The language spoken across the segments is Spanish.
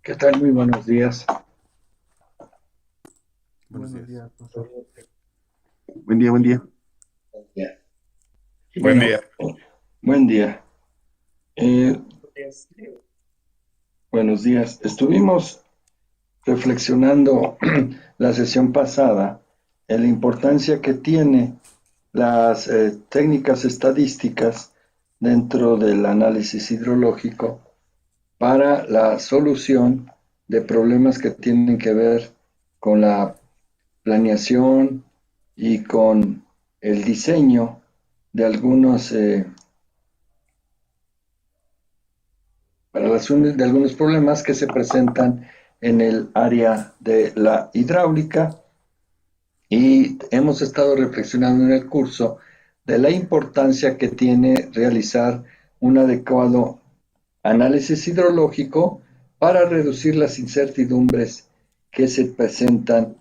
¿Qué tal? Muy buenos días. Buenos Buenos días. días, profesor. Buen día, buen día. Ya. Buen Bueno, día. buen día. Eh, Buenos días. Estuvimos reflexionando la sesión pasada en la importancia que tiene las técnicas estadísticas dentro del análisis hidrológico para la solución de problemas que tienen que ver con la planeación y con el diseño de algunos para la solución de algunos problemas que se presentan en el área de la hidráulica y hemos estado reflexionando en el curso de la importancia que tiene realizar un adecuado análisis hidrológico para reducir las incertidumbres que se presentan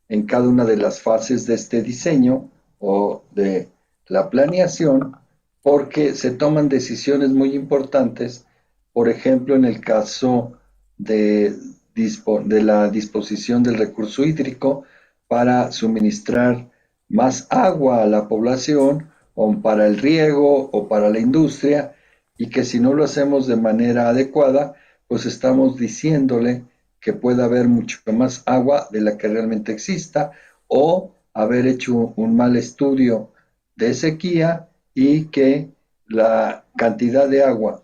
en cada una de las fases de este diseño o de la planeación, porque se toman decisiones muy importantes, por ejemplo, en el caso de, de la disposición del recurso hídrico para suministrar más agua a la población o para el riego o para la industria, y que si no lo hacemos de manera adecuada, pues estamos diciéndole que puede haber mucho más agua de la que realmente exista o haber hecho un mal estudio de sequía y que la cantidad de agua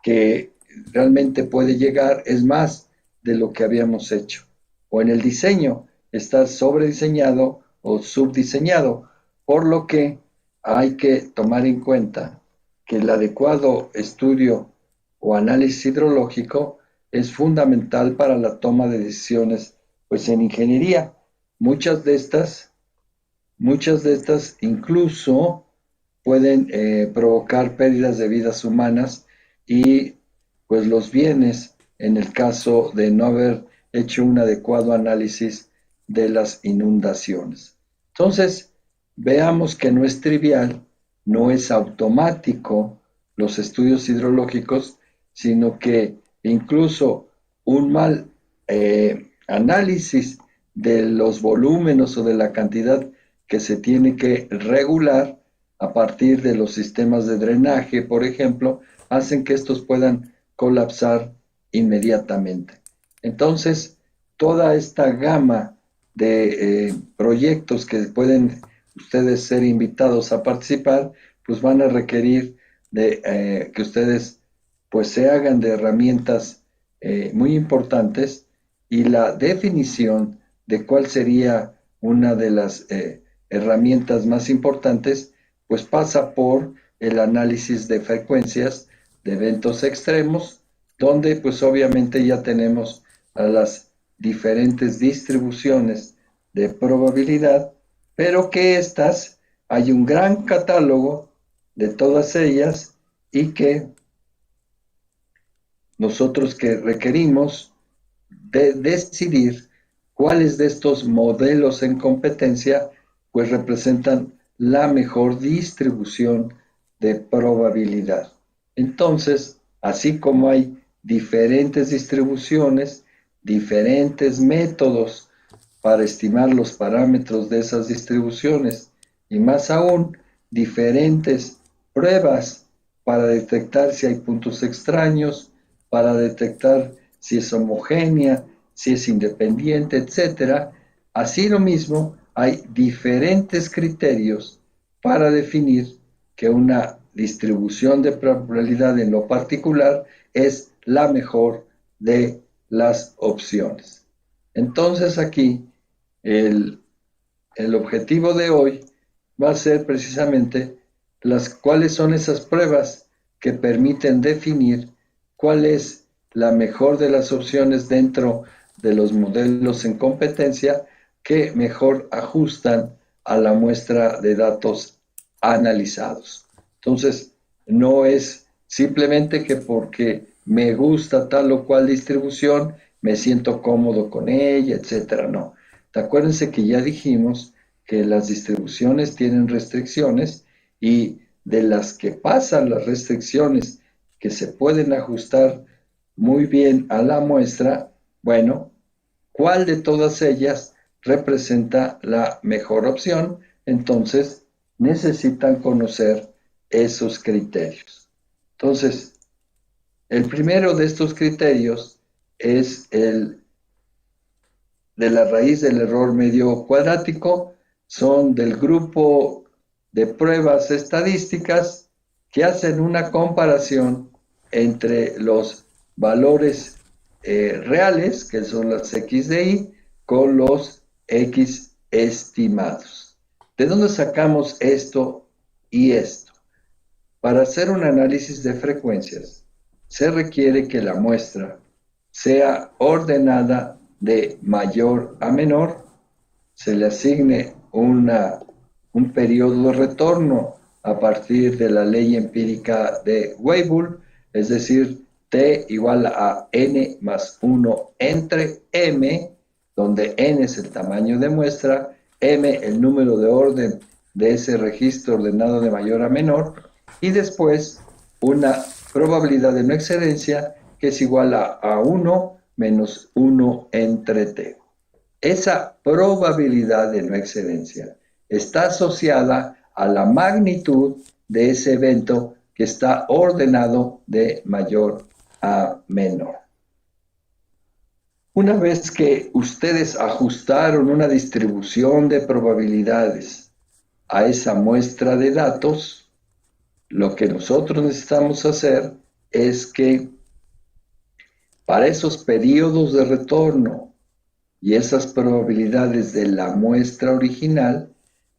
que realmente puede llegar es más de lo que habíamos hecho. O en el diseño está sobrediseñado o subdiseñado, por lo que hay que tomar en cuenta que el adecuado estudio o análisis hidrológico es fundamental para la toma de decisiones, pues en ingeniería. Muchas de estas, muchas de estas incluso pueden provocar pérdidas de vidas humanas y pues los bienes en el caso de no haber hecho un adecuado análisis de las inundaciones. Entonces, veamos que no es trivial, no es automático los estudios hidrológicos, sino que incluso un mal análisis de los volúmenes o de la cantidad que se tiene que regular a partir de los sistemas de drenaje, por ejemplo, hacen que estos puedan colapsar inmediatamente. Entonces, toda esta gama de proyectos que pueden ustedes ser invitados a participar, pues van a requerir de que ustedes pues se hagan de herramientas muy importantes, y la definición de cuál sería una de las herramientas más importantes pues pasa por el análisis de frecuencias de eventos extremos, donde pues obviamente ya tenemos a las diferentes distribuciones de probabilidad, pero que estas hay un gran catálogo de todas ellas y que nosotros que requerimos de decidir cuáles de estos modelos en competencia pues representan la mejor distribución de probabilidad. Entonces, así como hay diferentes distribuciones, diferentes métodos para estimar los parámetros de esas distribuciones y más aún diferentes pruebas para detectar si hay puntos extraños, para detectar si es homogénea, si es independiente, etcétera. Así lo mismo, hay diferentes criterios para definir que una distribución de probabilidad en lo particular es la mejor de las opciones. Entonces aquí el, el objetivo de hoy va a ser precisamente cuáles son esas pruebas que permiten definir cuál es la mejor de las opciones dentro de los modelos en competencia que mejor ajustan a la muestra de datos analizados. Entonces, no es simplemente que porque me gusta tal o cual distribución, me siento cómodo con ella, etcétera. No. Acuérdense que ya dijimos que las distribuciones tienen restricciones, y de las que pasan las restricciones que se pueden ajustar muy bien a la muestra, bueno, ¿cuál de todas ellas representa la mejor opción? Entonces, necesitan conocer esos criterios. Entonces, el primero de estos criterios es el de la raíz del error medio cuadrático. Son del grupo de pruebas estadísticas que hacen una comparación entre los valores reales, que son las x de y, con los x estimados. ¿De dónde sacamos esto y esto? Para hacer un análisis de frecuencias, se requiere que la muestra sea ordenada de mayor a menor, se le asigne un periodo de retorno a partir de la ley empírica de Weibull, es decir, t igual a n más 1 entre m, donde n es el tamaño de muestra, m el número de orden de ese registro ordenado de mayor a menor, y después una probabilidad de no excedencia que es igual a 1 menos 1 entre t. Esa probabilidad de no excedencia está asociada a la magnitud de ese evento que está ordenado de mayor a menor. Una vez que ustedes ajustaron una distribución de probabilidades a esa muestra de datos, lo que nosotros necesitamos hacer es que para esos periodos de retorno y esas probabilidades de la muestra original,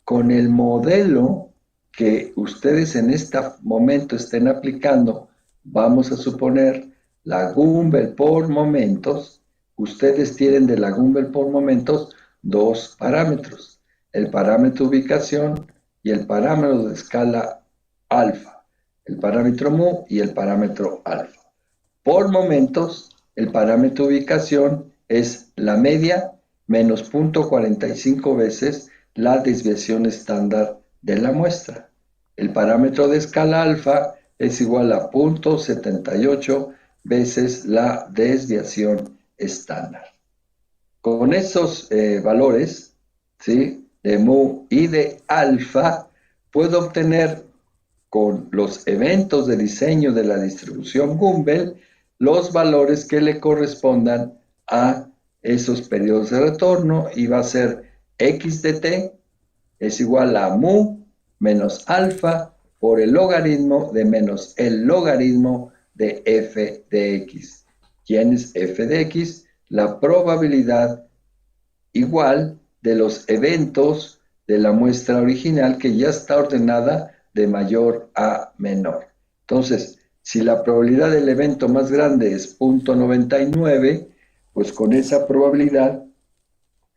con el modelo que ustedes en este momento estén aplicando, vamos a suponer la Gumbel por momentos, ustedes tienen de la Gumbel por momentos dos parámetros, el parámetro ubicación y el parámetro de escala alfa, el parámetro mu y el parámetro alfa. Por momentos, el parámetro ubicación es la media menos 0.45 veces la desviación estándar de la muestra. El parámetro de escala alfa es igual a 0.78 veces la desviación estándar. Con esos valores, ¿sí?, de mu y de alfa, puedo obtener con los eventos de diseño de la distribución Gumbel los valores que le correspondan a esos periodos de retorno, y va a ser x de t es igual a mu menos alfa por el logaritmo de menos el logaritmo de f de x. ¿Quién es f de x? La probabilidad igual de los eventos de la muestra original que ya está ordenada de mayor a menor. Entonces, si la probabilidad del evento más grande es 0.99, pues con esa probabilidad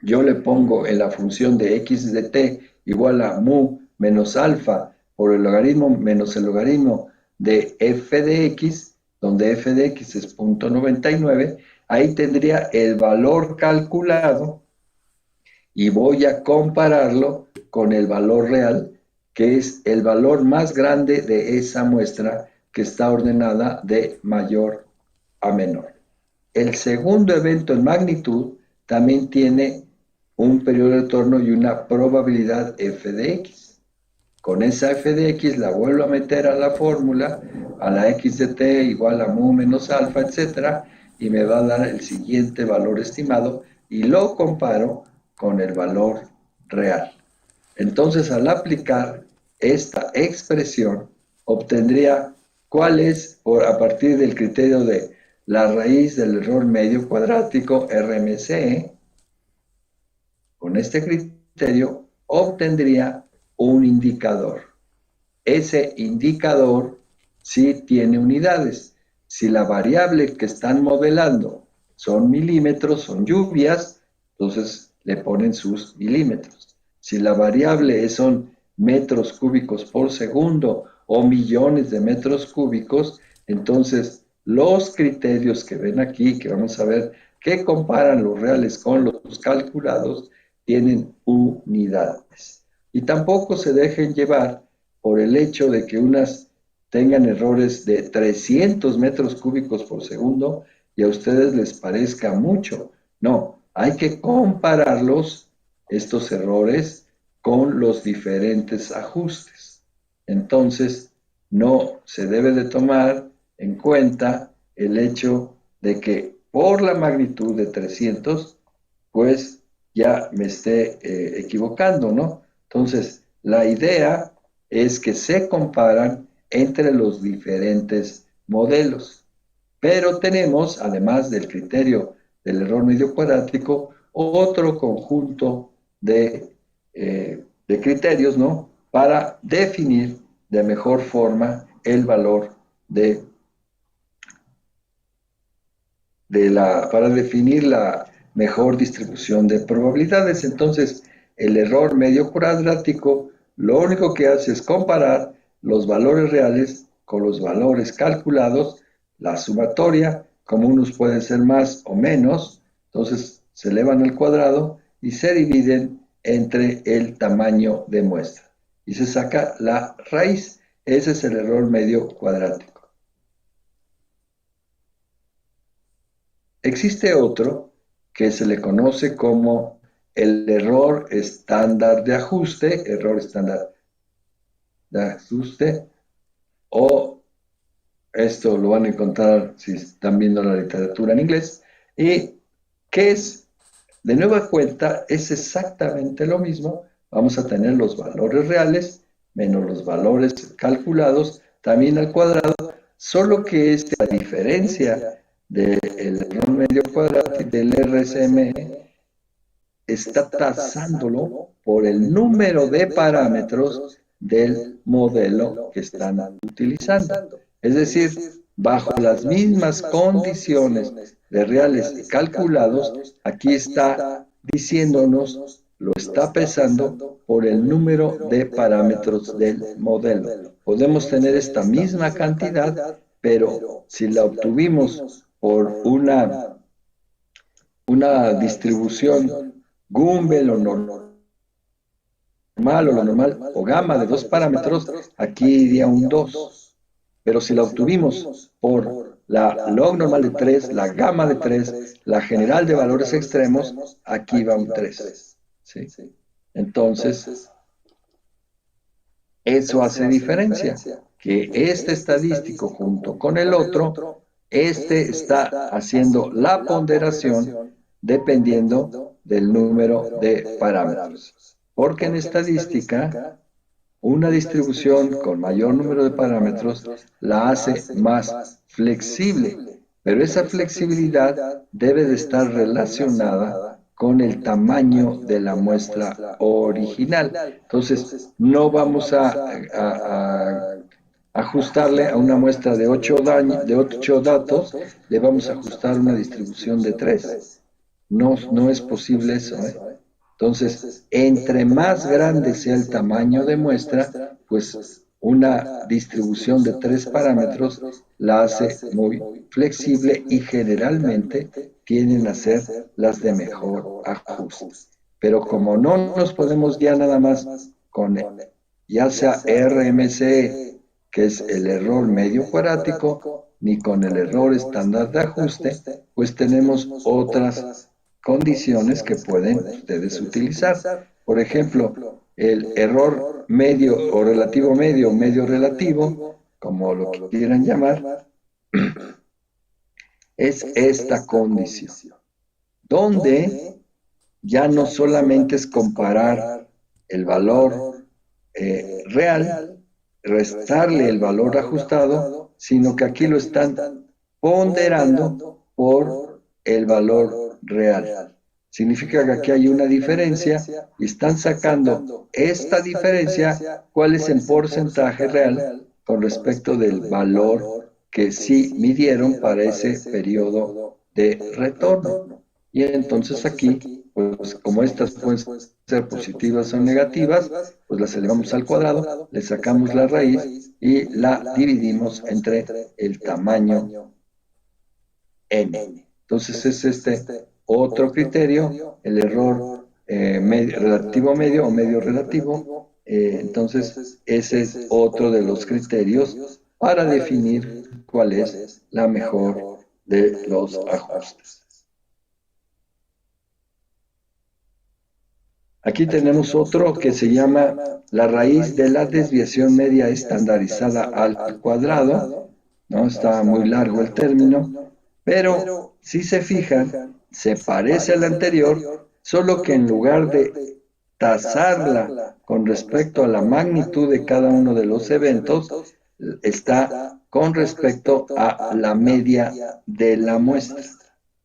yo le pongo en la función de x de t igual a mu menos alfa por el logaritmo menos el logaritmo de f de x, donde f de x es 0.99, ahí tendría el valor calculado y voy a compararlo con el valor real, que es el valor más grande de esa muestra que está ordenada de mayor a menor. El segundo evento en magnitud también tiene un periodo de retorno y una probabilidad f de x. Con esa f de x la vuelvo a meter a la fórmula, a la x de t igual a mu menos alfa, etc., y me va a dar el siguiente valor estimado y lo comparo con el valor real. Entonces, al aplicar esta expresión, obtendría cuál es, a partir del criterio de la raíz del error medio cuadrático, RMSE, con este criterio obtendría un indicador. Ese indicador sí tiene unidades. Si la variable que están modelando son milímetros, son lluvias, entonces le ponen sus milímetros. Si la variable son metros cúbicos por segundo o millones de metros cúbicos, entonces los criterios que ven aquí, que vamos a ver que comparan los reales con los calculados, tienen unidades. Y tampoco se dejen llevar por el hecho de que unas tengan errores de 300 metros cúbicos por segundo y a ustedes les parezca mucho. No, hay que compararlos, estos errores, con los diferentes ajustes. Entonces, no se debe de tomar en cuenta el hecho de que por la magnitud de 300, pues ya me esté equivocando, ¿no? Entonces, la idea es que se comparan entre los diferentes modelos. Pero tenemos, además del criterio del error medio cuadrático, otro conjunto de criterios, ¿no? Para definir de mejor forma el valor para definir la mejor distribución de probabilidades. Entonces, el error medio cuadrático lo único que hace es comparar los valores reales con los valores calculados, la sumatoria, como unos pueden ser más o menos, entonces se elevan al cuadrado y se dividen entre el tamaño de muestra. Y se saca la raíz. Ese es el error medio cuadrático. Existe otro que se le conoce como el error estándar de ajuste, o esto lo van a encontrar si están viendo la literatura en inglés, y que es, de nueva cuenta, es exactamente lo mismo. Vamos a tener los valores reales menos los valores calculados, también al cuadrado, solo que esta diferencia del error medio cuadrático del RSME está tasándolo por el número de parámetros del modelo que están utilizando. Es decir, bajo las mismas condiciones de reales y calculados, aquí está diciéndonos, lo está pesando por el número de parámetros del modelo. Podemos tener esta misma cantidad, pero si la obtuvimos por una distribución Gumbel o normal o gamma de dos parámetros, aquí iría un 2. Pero si la obtuvimos por la log normal de 3, la gamma de 3, la general de valores extremos, aquí va un 3. ¿Sí? Entonces, eso hace diferencia, que este estadístico junto con el otro, este está haciendo la ponderación dependiendo del número de parámetros. Porque en estadística, una distribución con mayor número de parámetros la hace más flexible, pero esa flexibilidad debe de estar relacionada con el tamaño de la muestra original. Entonces, no vamos a ajustarle a una muestra de 8 datos, le vamos a ajustar una distribución de 3. No es posible eso, ¿eh? Entonces, entre más grande sea el tamaño de muestra, pues una distribución de 3 parámetros la hace muy flexible y generalmente tienden a ser las de mejor ajuste. Pero como no nos podemos guiar nada más con ya sea RMCE, que es el error medio cuadrático, ni con el error estándar de ajuste, pues tenemos otras condiciones que pueden ustedes utilizar. Por ejemplo, el error medio o medio relativo, como lo quieran llamar, es esta condición, donde ya no solamente es comparar el valor real, restarle el valor ajustado, sino que aquí lo están ponderando por el valor real. Significa que aquí hay una diferencia y están sacando esta diferencia, cuál es el porcentaje real con respecto del valor que sí midieron para ese periodo de retorno. Y entonces aquí, pues como estas pueden ser positivas o negativas, pues las elevamos al cuadrado, le sacamos la raíz y la dividimos entre el tamaño n. Entonces es este otro criterio, el error relativo medio o medio relativo. Entonces ese es otro de los criterios para definir cuál es la mejor de los ajustes. Aquí tenemos otro que se llama la raíz de la desviación media estandarizada al cuadrado, ¿no? Está muy largo el término, pero si se fijan, se parece al anterior, solo que en lugar de tasarla con respecto a la magnitud de cada uno de los eventos, está con respecto a la media de la muestra.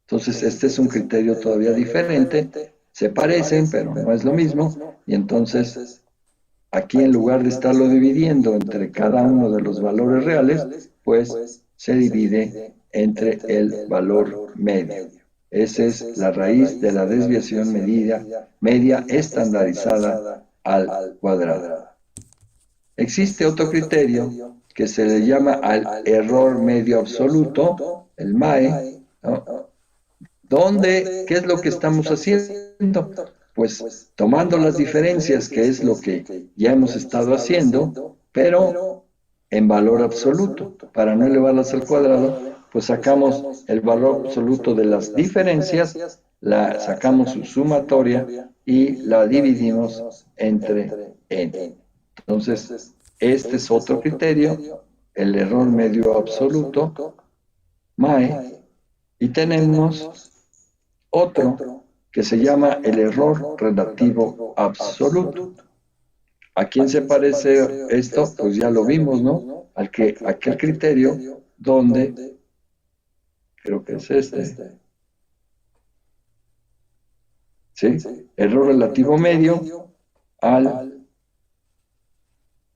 Entonces, este es un criterio todavía diferente. Se parecen, pero no es lo mismo. Y entonces, aquí en lugar de estarlo dividiendo entre cada uno de los valores reales, pues se divide entre el valor medio. Esa es la raíz de la desviación media estandarizada al cuadrado. Existe otro criterio que se le llama al error medio absoluto, el MAE, ¿no? ¿Dónde? ¿Qué es lo que estamos haciendo? Pues tomando las diferencias, que es lo que ya hemos estado haciendo, pero en valor absoluto. Para no elevarlas al cuadrado, pues sacamos el valor absoluto de las diferencias, sacamos su sumatoria y la dividimos entre n. Entonces, este es otro criterio, el error medio absoluto, MAE, y tenemos otro que se llama el error relativo absoluto. ¿A quién se parece esto? Pues ya lo vimos, ¿no? Aquel criterio donde, creo que es este, ¿sí? Error relativo medio al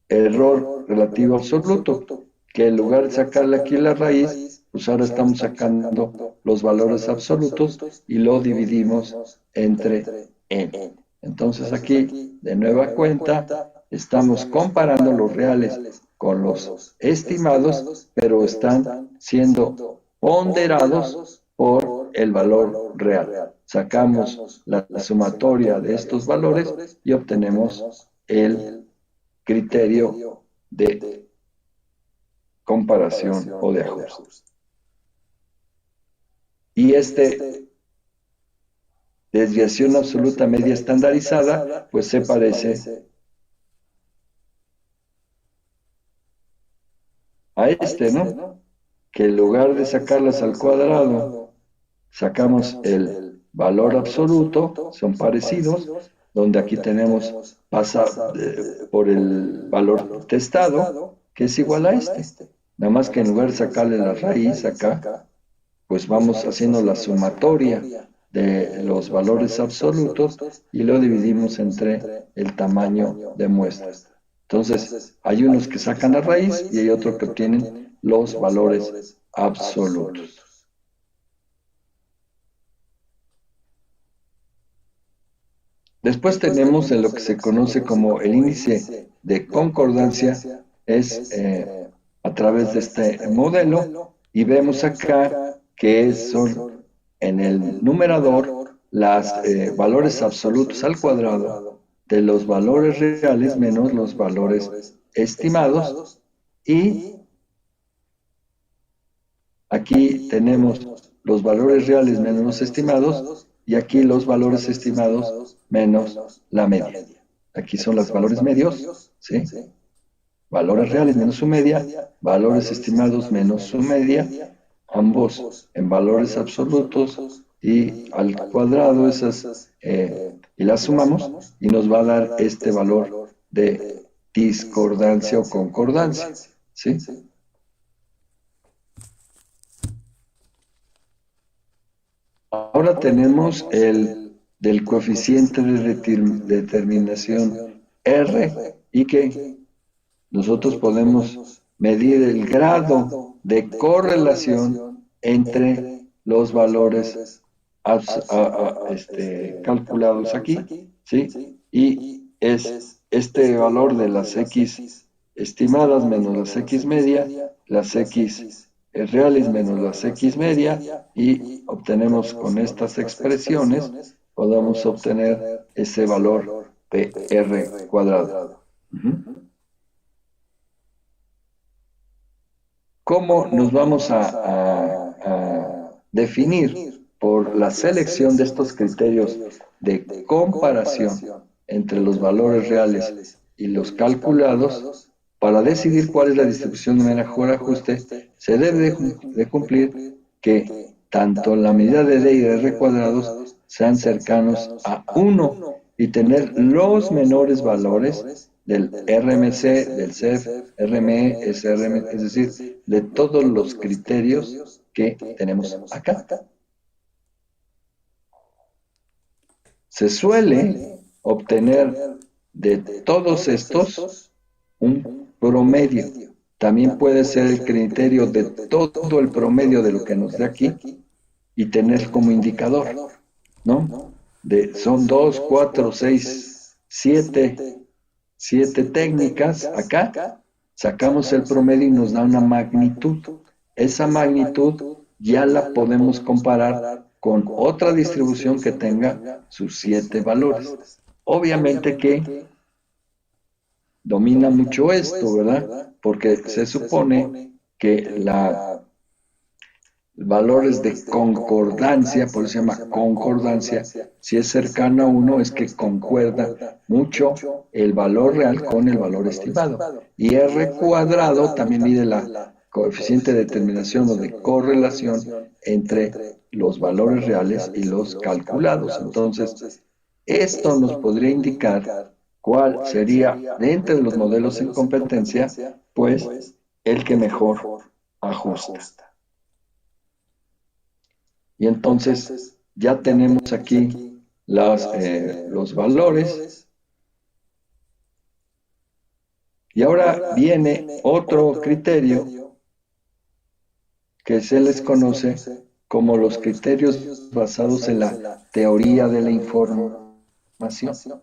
error relativo absoluto, que en lugar de sacarle aquí la raíz, pues ahora estamos sacando los valores absolutos y lo dividimos entre n. Entonces aquí, de nueva cuenta, estamos comparando los reales con los estimados, pero están siendo ponderados por el valor real. Sacamos la sumatoria de estos valores y obtenemos el criterio de comparación o de ajuste. Y desviación absoluta media estandarizada, pues se parece a ¿no? Que en lugar de sacarlas al cuadrado, sacamos el valor absoluto, son parecidos, donde aquí tenemos pasa por el valor testado, que es igual a este. Nada más que en lugar de sacarle la raíz acá, pues vamos haciendo la sumatoria de los valores absolutos y lo dividimos entre el tamaño de muestra. Entonces, hay unos que sacan la raíz y hay otros que obtienen los valores absolutos. Después tenemos en lo que se conoce como el índice de concordancia, es a través de este modelo, y vemos acá que son en el numerador los valores absolutos al cuadrado de los valores reales menos los valores estimados, y aquí tenemos los valores reales menos los estimados, y aquí los valores estimados menos la media. Aquí son los valores medios, ¿sí? Valores reales menos su media, valores estimados menos su media, ambos en valores absolutos, y al cuadrado esas, y las sumamos, y nos va a dar este valor de discordancia o concordancia, ¿sí? Ahora tenemos el del coeficiente de determinación R, y que nosotros podemos medir el grado de correlación entre los valores calculados aquí, ¿sí? Y es este valor de las X estimadas menos las X media, las X reales menos las X media, y obtenemos con estas expresiones, podemos obtener ese valor de R cuadrado. ¿Cómo nos vamos a definir por la selección de estos criterios de comparación entre los valores reales y los calculados, para decidir cuál es la distribución de mejor ajuste, se debe de cumplir que tanto la medida de D y de R cuadrados sean cercanos a 1 y tener los menores valores del RMC, del CEF, RME, SRM, es decir, de todos los criterios que tenemos acá. Se suele obtener de todos estos un promedio. También puede ser el criterio de todo el promedio de lo que nos dé aquí y tener como indicador, ¿no? Son 2, 4, 6, 7 técnicas. Acá sacamos el promedio y nos da una magnitud. Esa magnitud ya la podemos comparar con otra distribución que tenga sus 7 valores. Obviamente que domina mucho esto, ¿verdad? Porque se supone que valores de concordancia, por eso se llama concordancia, si es cercano a 1 es que concuerda mucho el valor real con el valor estimado. Y R cuadrado también mide la coeficiente de determinación o de correlación entre los valores reales y los calculados. Entonces, esto nos podría indicar cuál sería, de entre los modelos en competencia, pues el que mejor ajusta. Y entonces ya tenemos aquí los valores. Y ahora viene otro criterio que se les conoce como los criterios basados en la teoría de la información.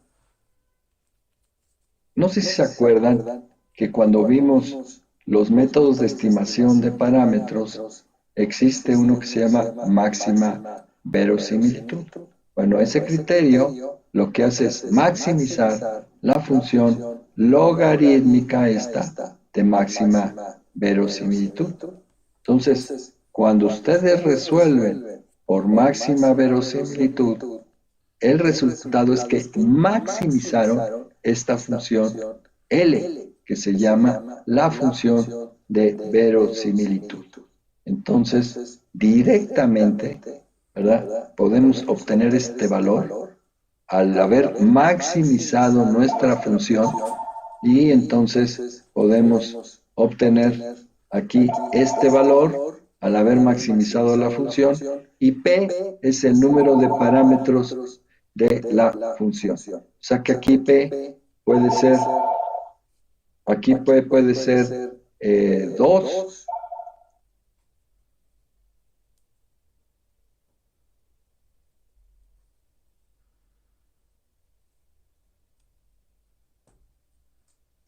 No sé si se acuerdan que cuando vimos los métodos de estimación de parámetros, existe uno que se llama máxima verosimilitud. Bueno, ese criterio lo que hace es maximizar la función logarítmica esta de máxima verosimilitud. Entonces, cuando ustedes resuelven por máxima verosimilitud, el resultado es que maximizaron esta función L, que se llama la función de verosimilitud. Entonces, directamente, ¿verdad? Podemos obtener este valor al haber maximizado nuestra función y entonces podemos obtener aquí este valor al haber maximizado la función y P es el número de parámetros de la función. O sea que aquí P puede ser, puede ser 2.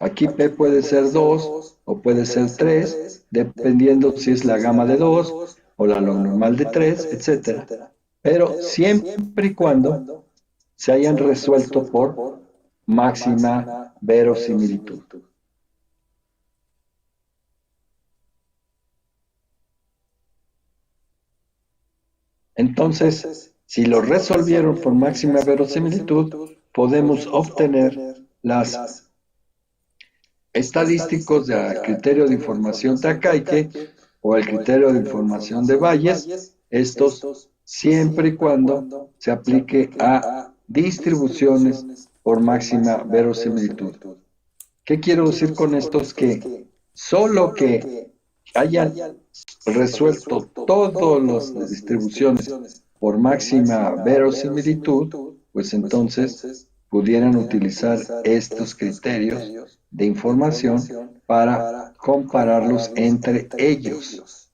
Aquí P puede ser 2 o puede ser 3, dependiendo si es la gama de 2 o la log normal de 3, etc. Pero siempre y cuando se hayan resuelto por máxima verosimilitud. Entonces, si lo resolvieron por máxima verosimilitud, podemos obtener las estadísticos del criterio de información Takayke o el criterio de información de Bayes, estos siempre y cuando se aplique a distribuciones por máxima verosimilitud. ¿Qué quiero decir con esto? Es que solo que hayan resuelto todas las distribuciones por máxima verosimilitud, pues entonces pudieran utilizar estos criterios de información para compararlos entre ellos.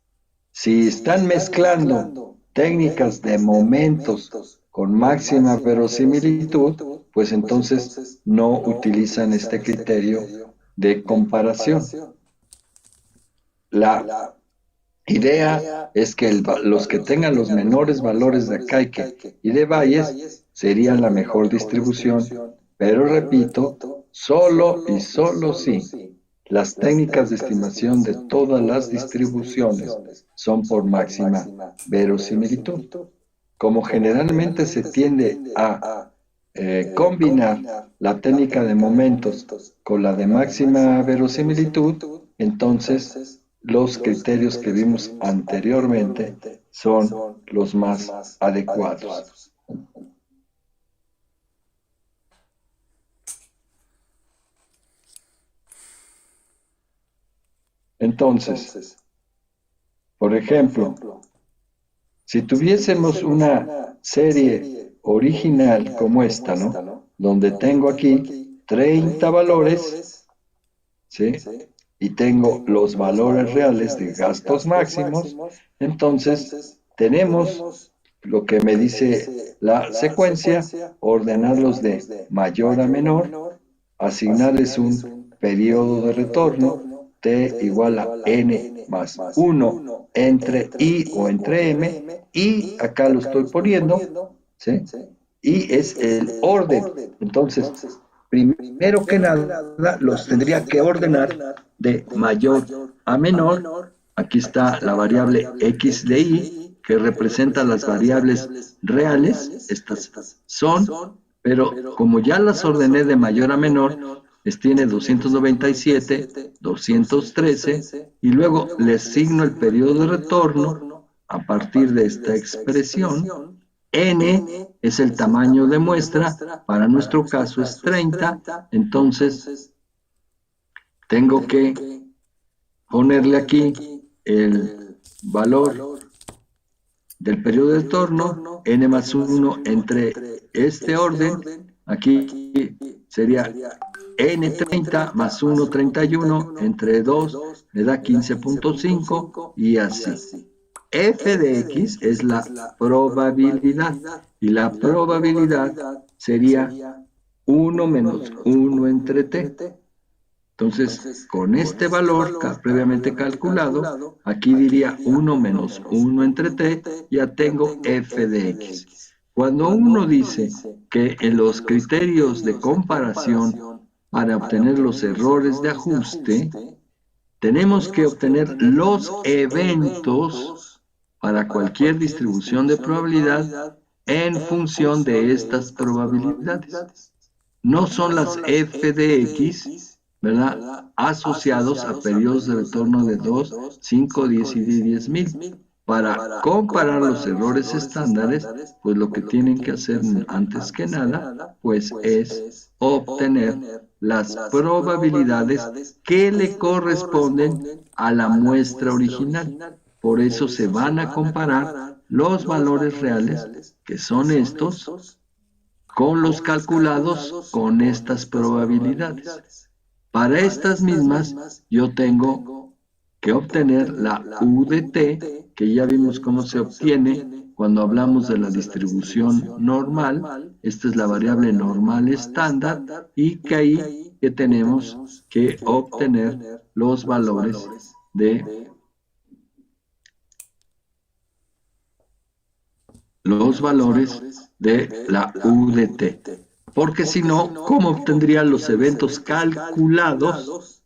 Si están mezclando técnicas de momentos con máxima verosimilitud, pues entonces no utilizan este criterio de comparación. La idea es que los que tengan los menores valores de Akaike y de Bayes serían la mejor distribución, pero repito, solo y solo si Las técnicas de estimación de todas las distribuciones son por máxima verosimilitud. Como generalmente se tiende a combinar la técnica de momentos con la de máxima verosimilitud, entonces los criterios que vimos anteriormente son los más adecuados. Entonces, por ejemplo, si tuviésemos una serie original como esta, ¿no? Donde tengo aquí 30 valores, ¿sí? Y tengo los valores reales de gastos máximos, entonces tenemos lo que me dice la secuencia, ordenarlos de mayor a menor, asignarles un periodo de retorno, t igual a n más 1 entre i o entre m, y acá lo estoy poniendo, ¿sí? Y es el orden. Entonces, primero que nada, los tendría que ordenar de mayor a menor. Aquí está la variable x de y, que representa las variables reales. Estas son, pero como ya las ordené de mayor a menor, tiene 297, 213, y luego le asigno el periodo de retorno a partir de esta expresión. N es el tamaño de muestra, para nuestro caso es 30, entonces tengo que ponerle aquí el valor del periodo de retorno, n más 1 entre este orden, aquí sería n30 más 1, 31, entre 2 me da 15.5 y así. F de x es la probabilidad, y la probabilidad sería 1 menos 1 entre t. Entonces, con este valor previamente calculado, aquí diría 1 menos 1 entre t, ya tengo f de x. Cuando uno dice que en los criterios de comparación para obtener los errores de ajuste, tenemos que obtener los eventos para cualquier distribución de probabilidad en función de estas probabilidades. No son las f de x, ¿verdad?, asociados a periodos de retorno de 2, 5, 10 y 10.000. Para comparar los errores estándares, pues lo que tienen que hacer antes que nada, pues es obtener las probabilidades que le corresponden a la muestra original. Por eso se van a comparar los valores reales, que son estos, con los calculados con estas probabilidades. Para estas mismas, yo tengo que obtener la U de t, que ya vimos cómo se obtiene cuando hablamos de la distribución normal. Esta es la variable normal estándar, y que ahí que tenemos que obtener los valores de la U de t. Porque si no, ¿cómo obtendría los eventos calculados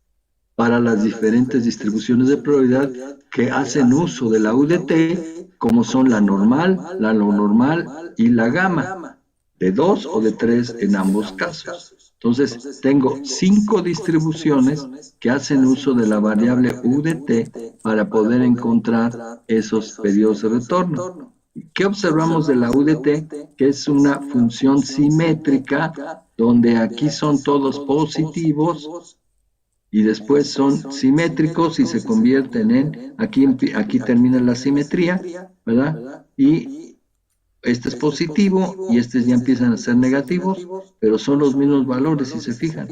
para las diferentes distribuciones de probabilidad que hacen uso de la U de t, como son la normal, la no normal y la gamma, de 2 o de 3 en ambos casos? Entonces, tengo 5 distribuciones que hacen uso de la variable U de t para poder encontrar esos periodos de retorno. ¿Qué observamos de la U de t? Que es una función simétrica, donde aquí son todos positivos y después son simétricos y se convierten en, aquí termina la simetría, ¿verdad? Y este es positivo y estos ya empiezan a ser negativos, pero son los mismos valores si se fijan.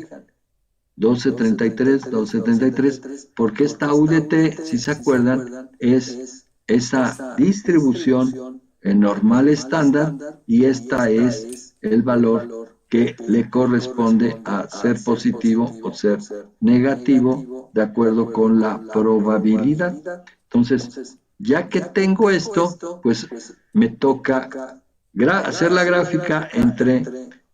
1233, 1233, porque esta U de t, si se acuerdan, es esa distribución en normal estándar, y esta es el valor que le corresponde a ser positivo o ser negativo de acuerdo con la probabilidad. Entonces, ya que tengo esto, pues me toca hacer la gráfica entre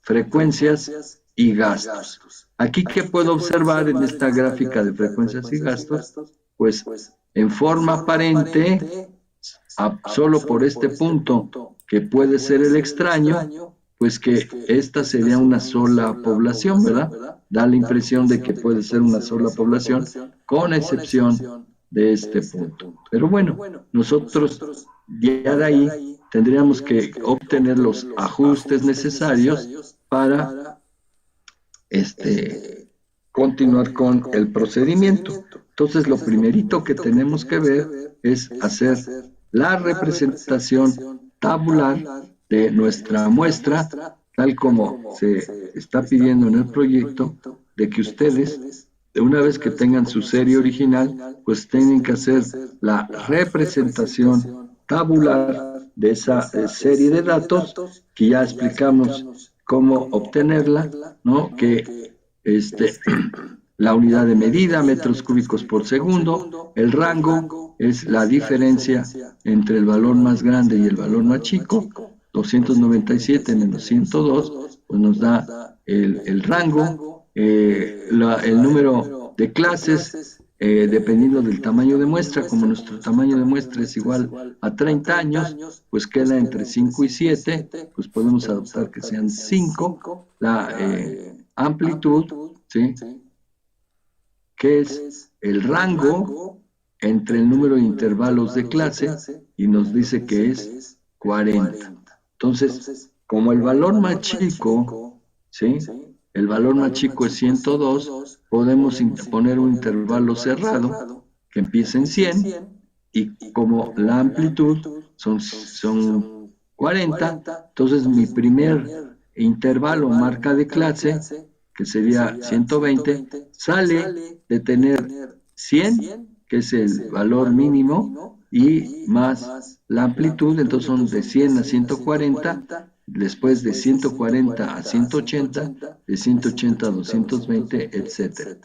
frecuencias y gastos. Aquí, ¿qué puedo observar en esta gráfica de frecuencias y gastos? Pues en forma aparente, solo por este punto, que puede ser el extraño, pues que esta sería una sola población, ¿verdad? Da la impresión de que puede ser una sola población, con excepción de este punto. Pero bueno, nosotros ya de ahí tendríamos que obtener los ajustes necesarios para continuar con el procedimiento. Entonces, lo primerito que tenemos que ver es hacer la representación tabular de nuestra muestra, tal como se está pidiendo en el proyecto, de que ustedes, de una vez que tengan su serie original, pues tienen que hacer la representación tabular de esa serie de datos que ya explicamos cómo obtenerla, ¿no? Que la unidad de medida, metros cúbicos por segundo, el rango es la diferencia entre el valor más grande y el valor más chico, 297 menos 102, pues nos da el rango, el número de clases, dependiendo del tamaño de muestra, como nuestro tamaño de muestra es igual a 30 años, pues queda entre 5 y 7, pues podemos adoptar que sean 5, la amplitud, ¿sí? Que es el rango entre el número de intervalos de clase, y nos dice que es 40. Entonces, como el valor más chico, ¿sí? El valor más chico es 102, podemos poner un intervalo cerrado que empiece en 100, y como la amplitud son 40, entonces mi primer intervalo marca de clase, que sería 120, sale de tener 100, que es el valor mínimo, y más la amplitud, entonces son de 100 a 140, después de 140 a 180, de 180 a 220, etc.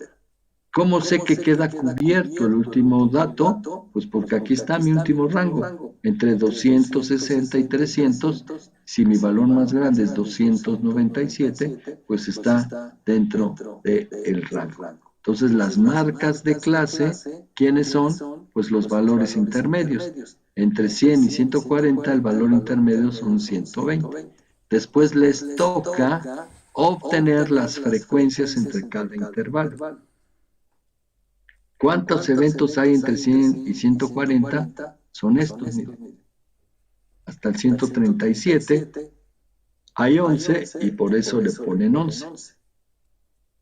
¿Cómo sé que queda cubierto el último dato? Pues porque aquí está mi último rango, entre 260 y 300. Si mi valor más grande es 297, pues está dentro del rango. Entonces, las marcas de clase, ¿quiénes son? Pues los valores intermedios. Entre 100 y 140, el valor intermedio son 120. Después les toca obtener las frecuencias entre cada intervalo. ¿Cuántos eventos hay entre 100 y 140? Son estos, miren. Hasta el 137 hay 11, y por eso le ponen 11.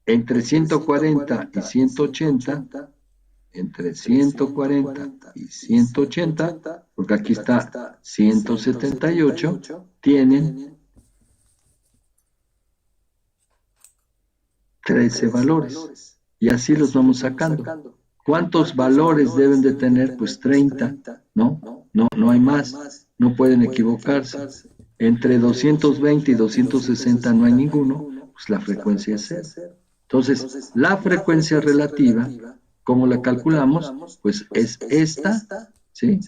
Entre 140 y 180, entre 140 y 180, porque aquí está 178, tienen 13 valores. Y así los vamos sacando. ¿Cuántos valores deben de tener? Pues 30, ¿no? No hay más. No pueden equivocarse. Entre 220 y 260 no hay ninguno, pues la frecuencia es 0. Entonces, la frecuencia relativa, ¿cómo la calculamos? Pues es esta, ¿sí?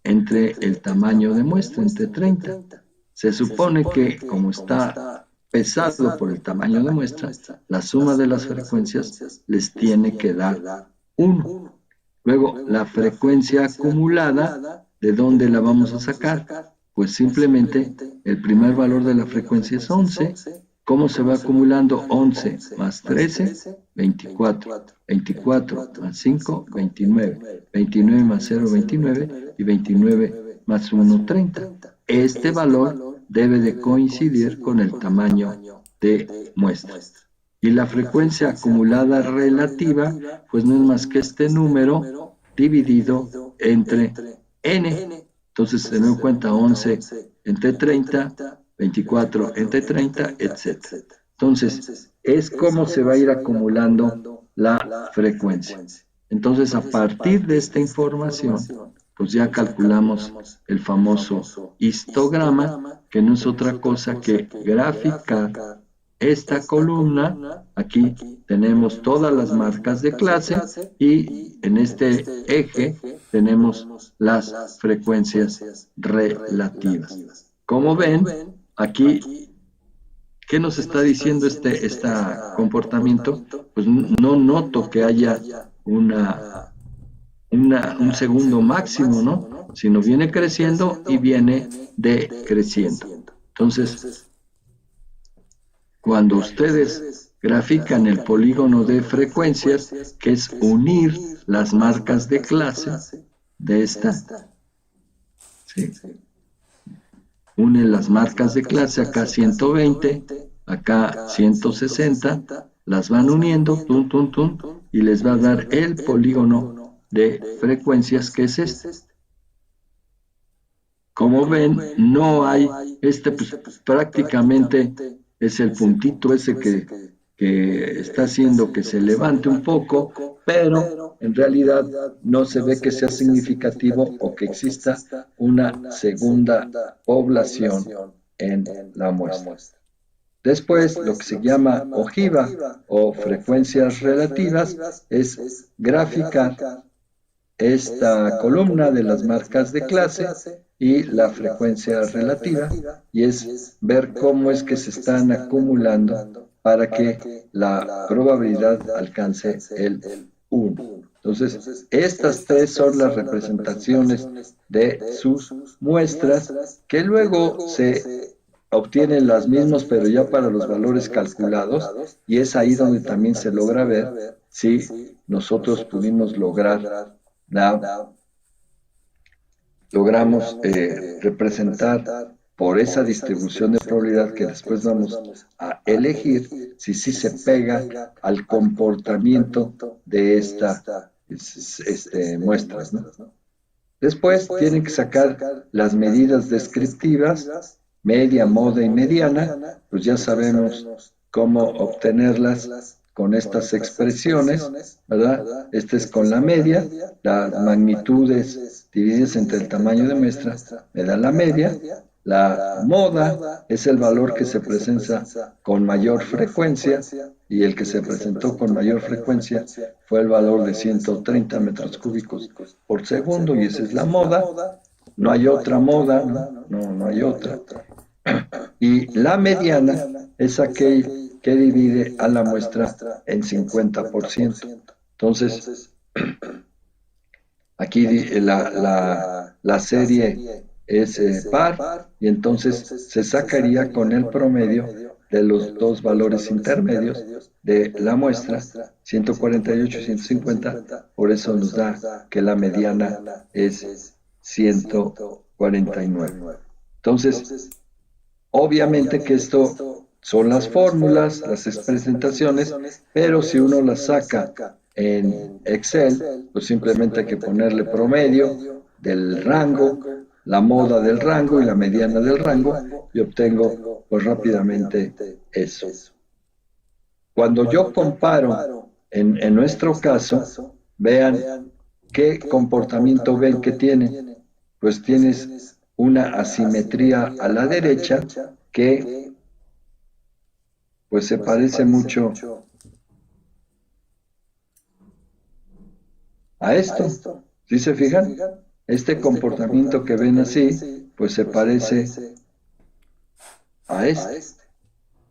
Entre el tamaño de muestra, entre 30. Se supone que, como está pesado por el tamaño de muestra, la suma de las frecuencias les tiene que dar 1. Luego, la frecuencia acumulada, ¿de dónde la vamos a sacar? Pues simplemente el primer valor de la frecuencia es 11. ¿Cómo se va acumulando? 11 más 13, 24. 24 más 5, 29. 29 más 0, 29. Y 29 más 1, 30. Este valor debe de coincidir con el tamaño de muestra. Y la frecuencia acumulada relativa, pues no es más que este número dividido entre n. Entonces se me cuenta 11 entre 30, 24 entre 30, etc. Entonces, es como se va a ir acumulando la frecuencia. Entonces, a partir de esta información, pues ya calculamos el famoso histograma, que no es otra cosa que graficar esta columna. Aquí tenemos todas las marcas de clase, y en este eje tenemos las frecuencias relativas. Como ven, aquí ¿Qué nos está diciendo este comportamiento? Pues no noto que haya un segundo máximo, ¿no? Sino viene creciendo y viene decreciendo. Entonces, cuando ustedes grafican el polígono de frecuencias, que es unir las marcas de clase de esta, ¿sí? Une las marcas de clase, acá 120, acá 160, las van uniendo, y les va a dar el polígono de frecuencias, que es este. Como ven, no hay, pues prácticamente es el puntito ese que está haciendo que se levante un poco, pero en realidad no se ve que sea significativo o que exista una segunda población en la muestra. Después, lo que se llama ojiva o frecuencias relativas es graficar esta columna de las marcas de clase y la frecuencia relativa, y es ver cómo es que se están acumulando para que la probabilidad alcance el 1. Entonces, estas tres son las representaciones de sus muestras, que luego se obtienen las mismas, pero ya para los valores calculados, y es ahí donde también se logra ver si nosotros pudimos logramos representar por esa distribución de probabilidad que después vamos a elegir si sí se pega al comportamiento de estas muestras, ¿no? Después tienen que sacar las medidas descriptivas, media, moda y mediana, pues ya sabemos cómo obtenerlas con estas expresiones, ¿verdad? Este es con la media, las magnitudes divididas entre el tamaño de muestra me dan la media. La moda es el valor que se presenta con mayor frecuencia, y el que se presentó con mayor frecuencia fue el valor de 130 metros cúbicos por segundo, y esa es la moda. No hay otra moda, no hay otra. Y la mediana es aquel que divide a la muestra en 50%. Entonces, aquí la serie es par, y entonces se sacaría con el promedio de los dos valores intermedios de la muestra, 148 y 150, por eso nos da que la mediana es 149. Entonces, obviamente que esto son las fórmulas, las presentaciones, pero si uno las saca en Excel, pues simplemente hay que ponerle promedio del rango, la moda del rango y la mediana del rango, y obtengo pues rápidamente eso. Cuando yo comparo en nuestro caso, vean qué comportamiento ven que tiene. Pues tienes una asimetría a la derecha que pues se parece mucho a esto. ¿Sí se fijan? Este comportamiento que ven así, pues se parece a este.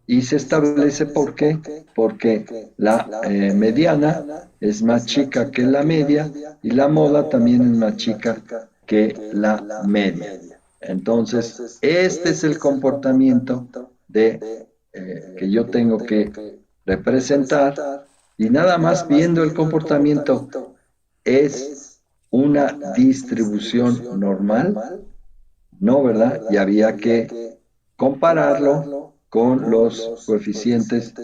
Y se establece ¿por qué? Porque la mediana es más chica que la media, y la moda también es más chica que la media. Entonces, este es el comportamiento que yo tengo que representar, y nada más viendo el comportamiento, ¿es una distribución normal? No, ¿verdad? Y había que compararlo con los coeficientes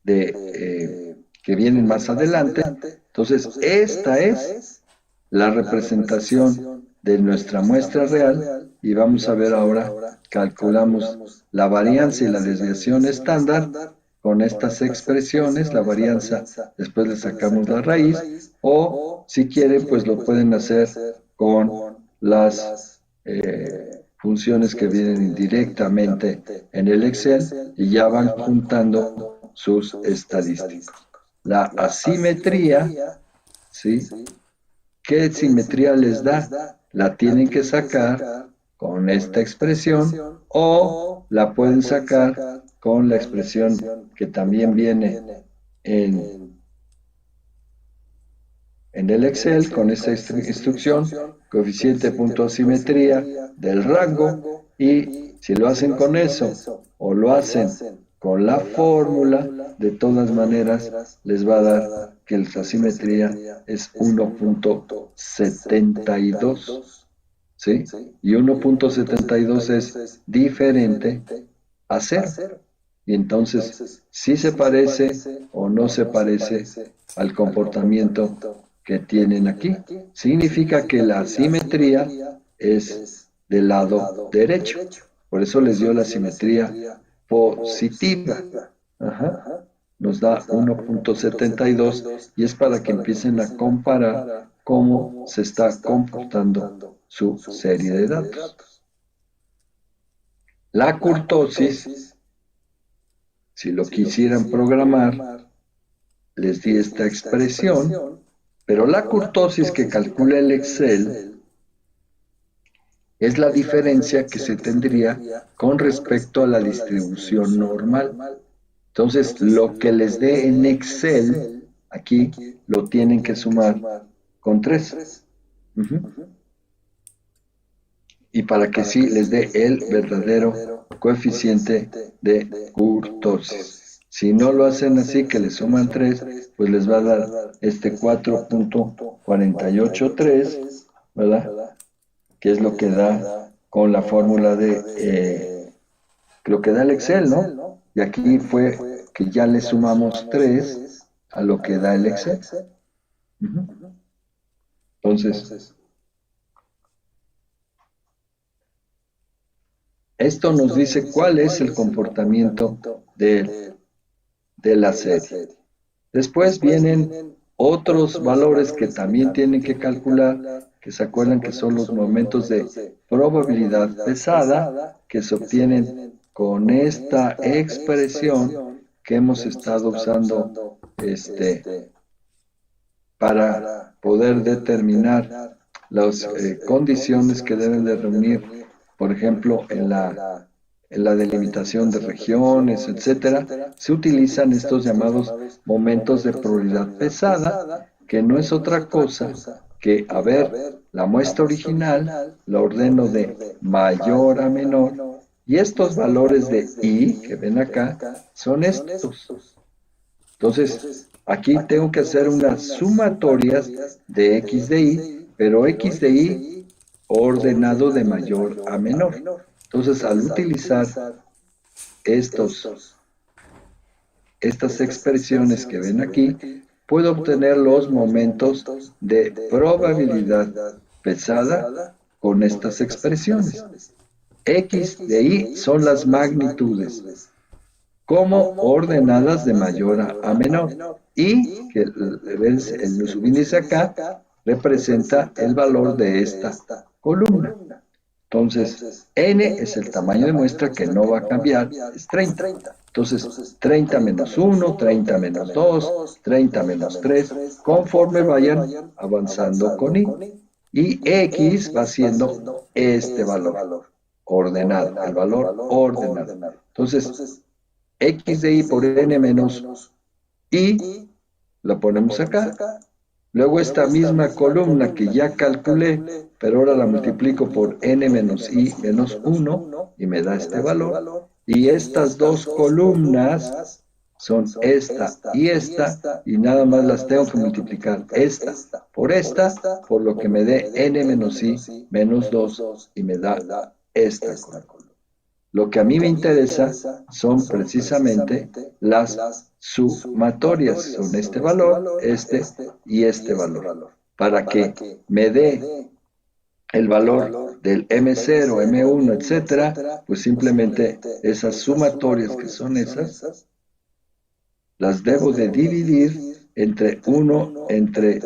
que vienen más adelante. Entonces, esta es la representación de nuestra muestra real, y vamos a ver ahora, calculamos la varianza y la desviación estándar con estas expresiones. La varianza, después le sacamos la raíz, o si quieren, pues lo pueden hacer con las funciones que vienen directamente en el Excel, y ya van juntando sus estadísticas. La asimetría, ¿sí? ¿Qué simetría les da? La tienen que sacar con esta expresión, o la pueden sacar con la expresión que también viene en el Excel, con esta instrucción, coeficiente punto asimetría del rango, y si lo hacen con eso o lo hacen con la fórmula, de todas maneras les va a dar que la asimetría es 1.72, ¿sí? Y 1.72 es diferente a 0. Y entonces, si se parece o no se parece al comportamiento que tienen aquí. Significa que la simetría es del lado derecho. Por eso les dio la simetría positiva. Ajá. Nos da 1.72 y es para que empiecen a comparar cómo se está comportando su serie de datos. La kurtosis, si lo quisieran programar, les di esta expresión, pero la kurtosis que calcula el Excel es la diferencia que se tendría con respecto a la distribución normal. Entonces, lo que les dé en Excel, aquí lo tienen que sumar con 3. Y para que sí les dé el verdadero coeficiente de kurtosis. Si no lo hacen así, que le suman 3, pues les va a dar este 4.483, ¿verdad? Que es lo que da con la fórmula de lo que da el Excel, ¿no? Y aquí fue que ya le sumamos 3 a lo que da el Excel. Entonces, esto nos dice cuál es el comportamiento de la serie. Después vienen otros valores que también tienen que calcular, que se acuerdan que son los momentos de probabilidad pesada, que se obtienen con esta expresión que hemos estado usando para poder determinar las condiciones que deben de reunir, por ejemplo, en la delimitación de regiones, etcétera, se utilizan estos llamados momentos de probabilidad pesada, que no es otra cosa que, a ver, la muestra original la ordeno de mayor a menor, y estos valores de I que ven acá son estos. Entonces, aquí tengo que hacer unas sumatorias de X de Y, pero X de Y ordenado de mayor a menor. Entonces, al utilizar estas expresiones que ven aquí, puedo obtener los momentos de probabilidad pesada con estas expresiones. X de Y son las magnitudes, como ordenadas de mayor a menor. Y que el subíndice acá representa el valor de esta columna. Entonces, n es el tamaño de muestra que no va a cambiar, es 30. Entonces, 30 menos 1, 30 menos 2, 30 menos 3, conforme vayan avanzando con i. Y x va siendo este valor ordenado, el valor ordenado. Entonces, x de y por n menos y lo ponemos acá. Luego esta misma columna que ya calculé, pero ahora la multiplico por n menos i menos 1 y me da este valor. Y estas dos columnas son esta, y nada más las tengo que multiplicar esta, por lo que me dé n menos i menos 2 y me da esta columna. Lo que a mí me interesa son precisamente las sumatorias, son este valor, y este valor, para que me dé el valor del M0, M1, etcétera, pues simplemente esas sumatorias que son esas, las debo de dividir entre 1 entre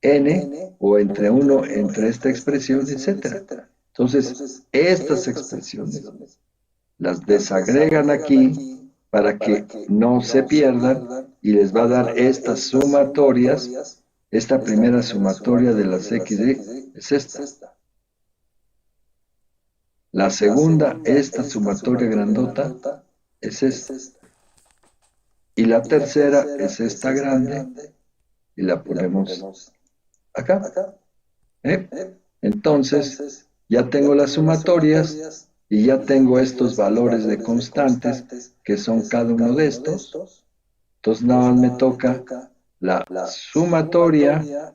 n o entre 1 entre esta expresión, etcétera. Entonces, estas expresiones las desagregan aquí para que no se pierdan y les va a dar estas sumatorias. Esta primera sumatoria de las x es esta. La segunda, esta sumatoria grandota, es esta. Y la tercera es esta grande y la ponemos acá. ¿eh? Entonces, ya tengo las sumatorias y ya tengo estos valores de constantes que son cada uno de estos. Entonces, nada más me toca la sumatoria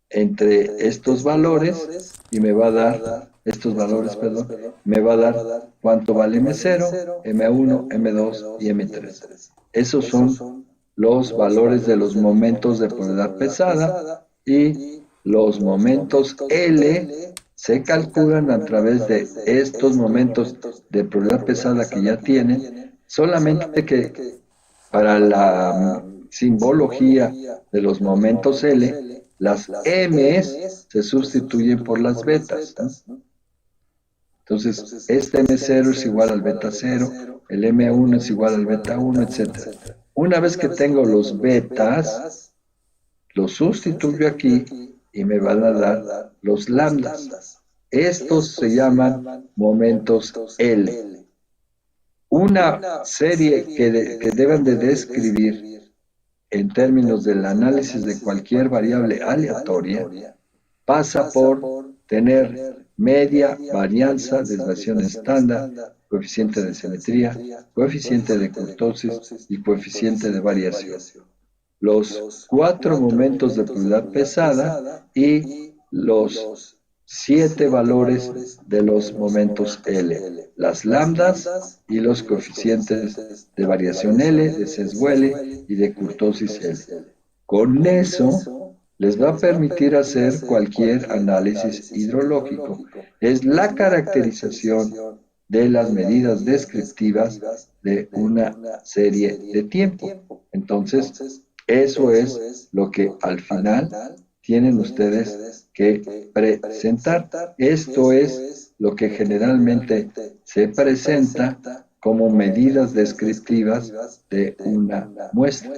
entre estos valores y me va a dar, estos valores, perdón, me va a dar cuánto vale M0, M1, M2 y M3. Esos son los valores de los momentos de probabilidad pesada y los momentos L se calculan a través de estos momentos de probabilidad pesada que ya tienen, solamente que para la simbología de los momentos L, las M's se sustituyen por las betas, ¿no? Entonces, este M0 es igual al beta 0, el M1 es igual al beta 1, etc. Una vez que tengo los betas, los sustituyo aquí y me van a dar los lambdas. Estos se llaman momentos L. Una serie que deben de describir en términos del análisis de cualquier variable aleatoria pasa por tener media, varianza, desviación estándar, coeficiente de simetría, coeficiente de kurtosis y coeficiente de variación. Los 4 momentos de probabilidad pesada y los 7 valores de los momentos L, las lambdas y los coeficientes de variación L, de sesgo L y de kurtosis L. Con eso les va a permitir hacer cualquier análisis hidrológico. Es la caracterización de las medidas descriptivas de una serie de tiempo. Entonces, eso es lo que al final tienen ustedes que presentar. Esto es lo que generalmente se presenta como medidas descriptivas de una muestra.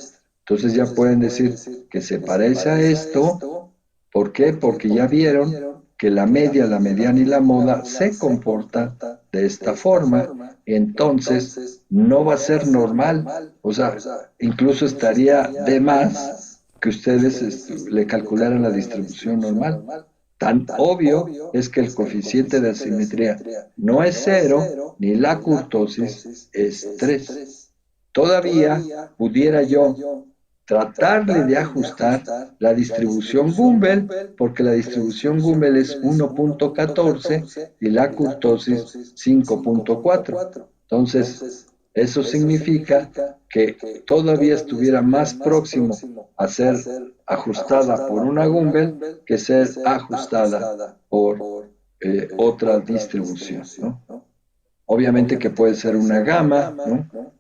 Entonces ya pueden decir que se parece a esto. ¿Por qué? Porque ya vieron que la media, la mediana y la moda se comportan de esta forma. Entonces no va a ser normal. O sea, incluso estaría de más que ustedes le calcularan la distribución normal. Tan obvio es que el coeficiente de asimetría no es 0, ni la kurtosis es 3. Todavía pudiera yo tratarle de ajustar la distribución Gumbel, porque la distribución Gumbel es 1.14 y la kurtosis 5.4. Entonces, eso significa que todavía estuviera más próximo a ser ajustada por una Gumbel que ser ajustada por otra distribución, ¿no? Obviamente que puede ser una gama, ¿no?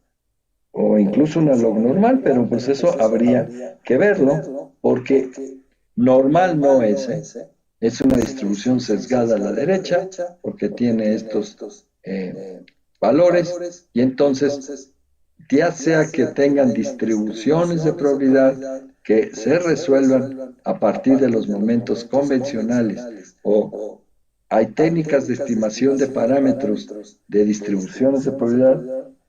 O incluso una log normal, pero pues eso habría que verlo, porque normal no es, es una distribución sesgada a la derecha, porque tiene estos valores, y entonces, ya sea que tengan distribuciones de probabilidad que se resuelvan a partir de los momentos convencionales, o hay técnicas de estimación de parámetros de distribuciones de probabilidad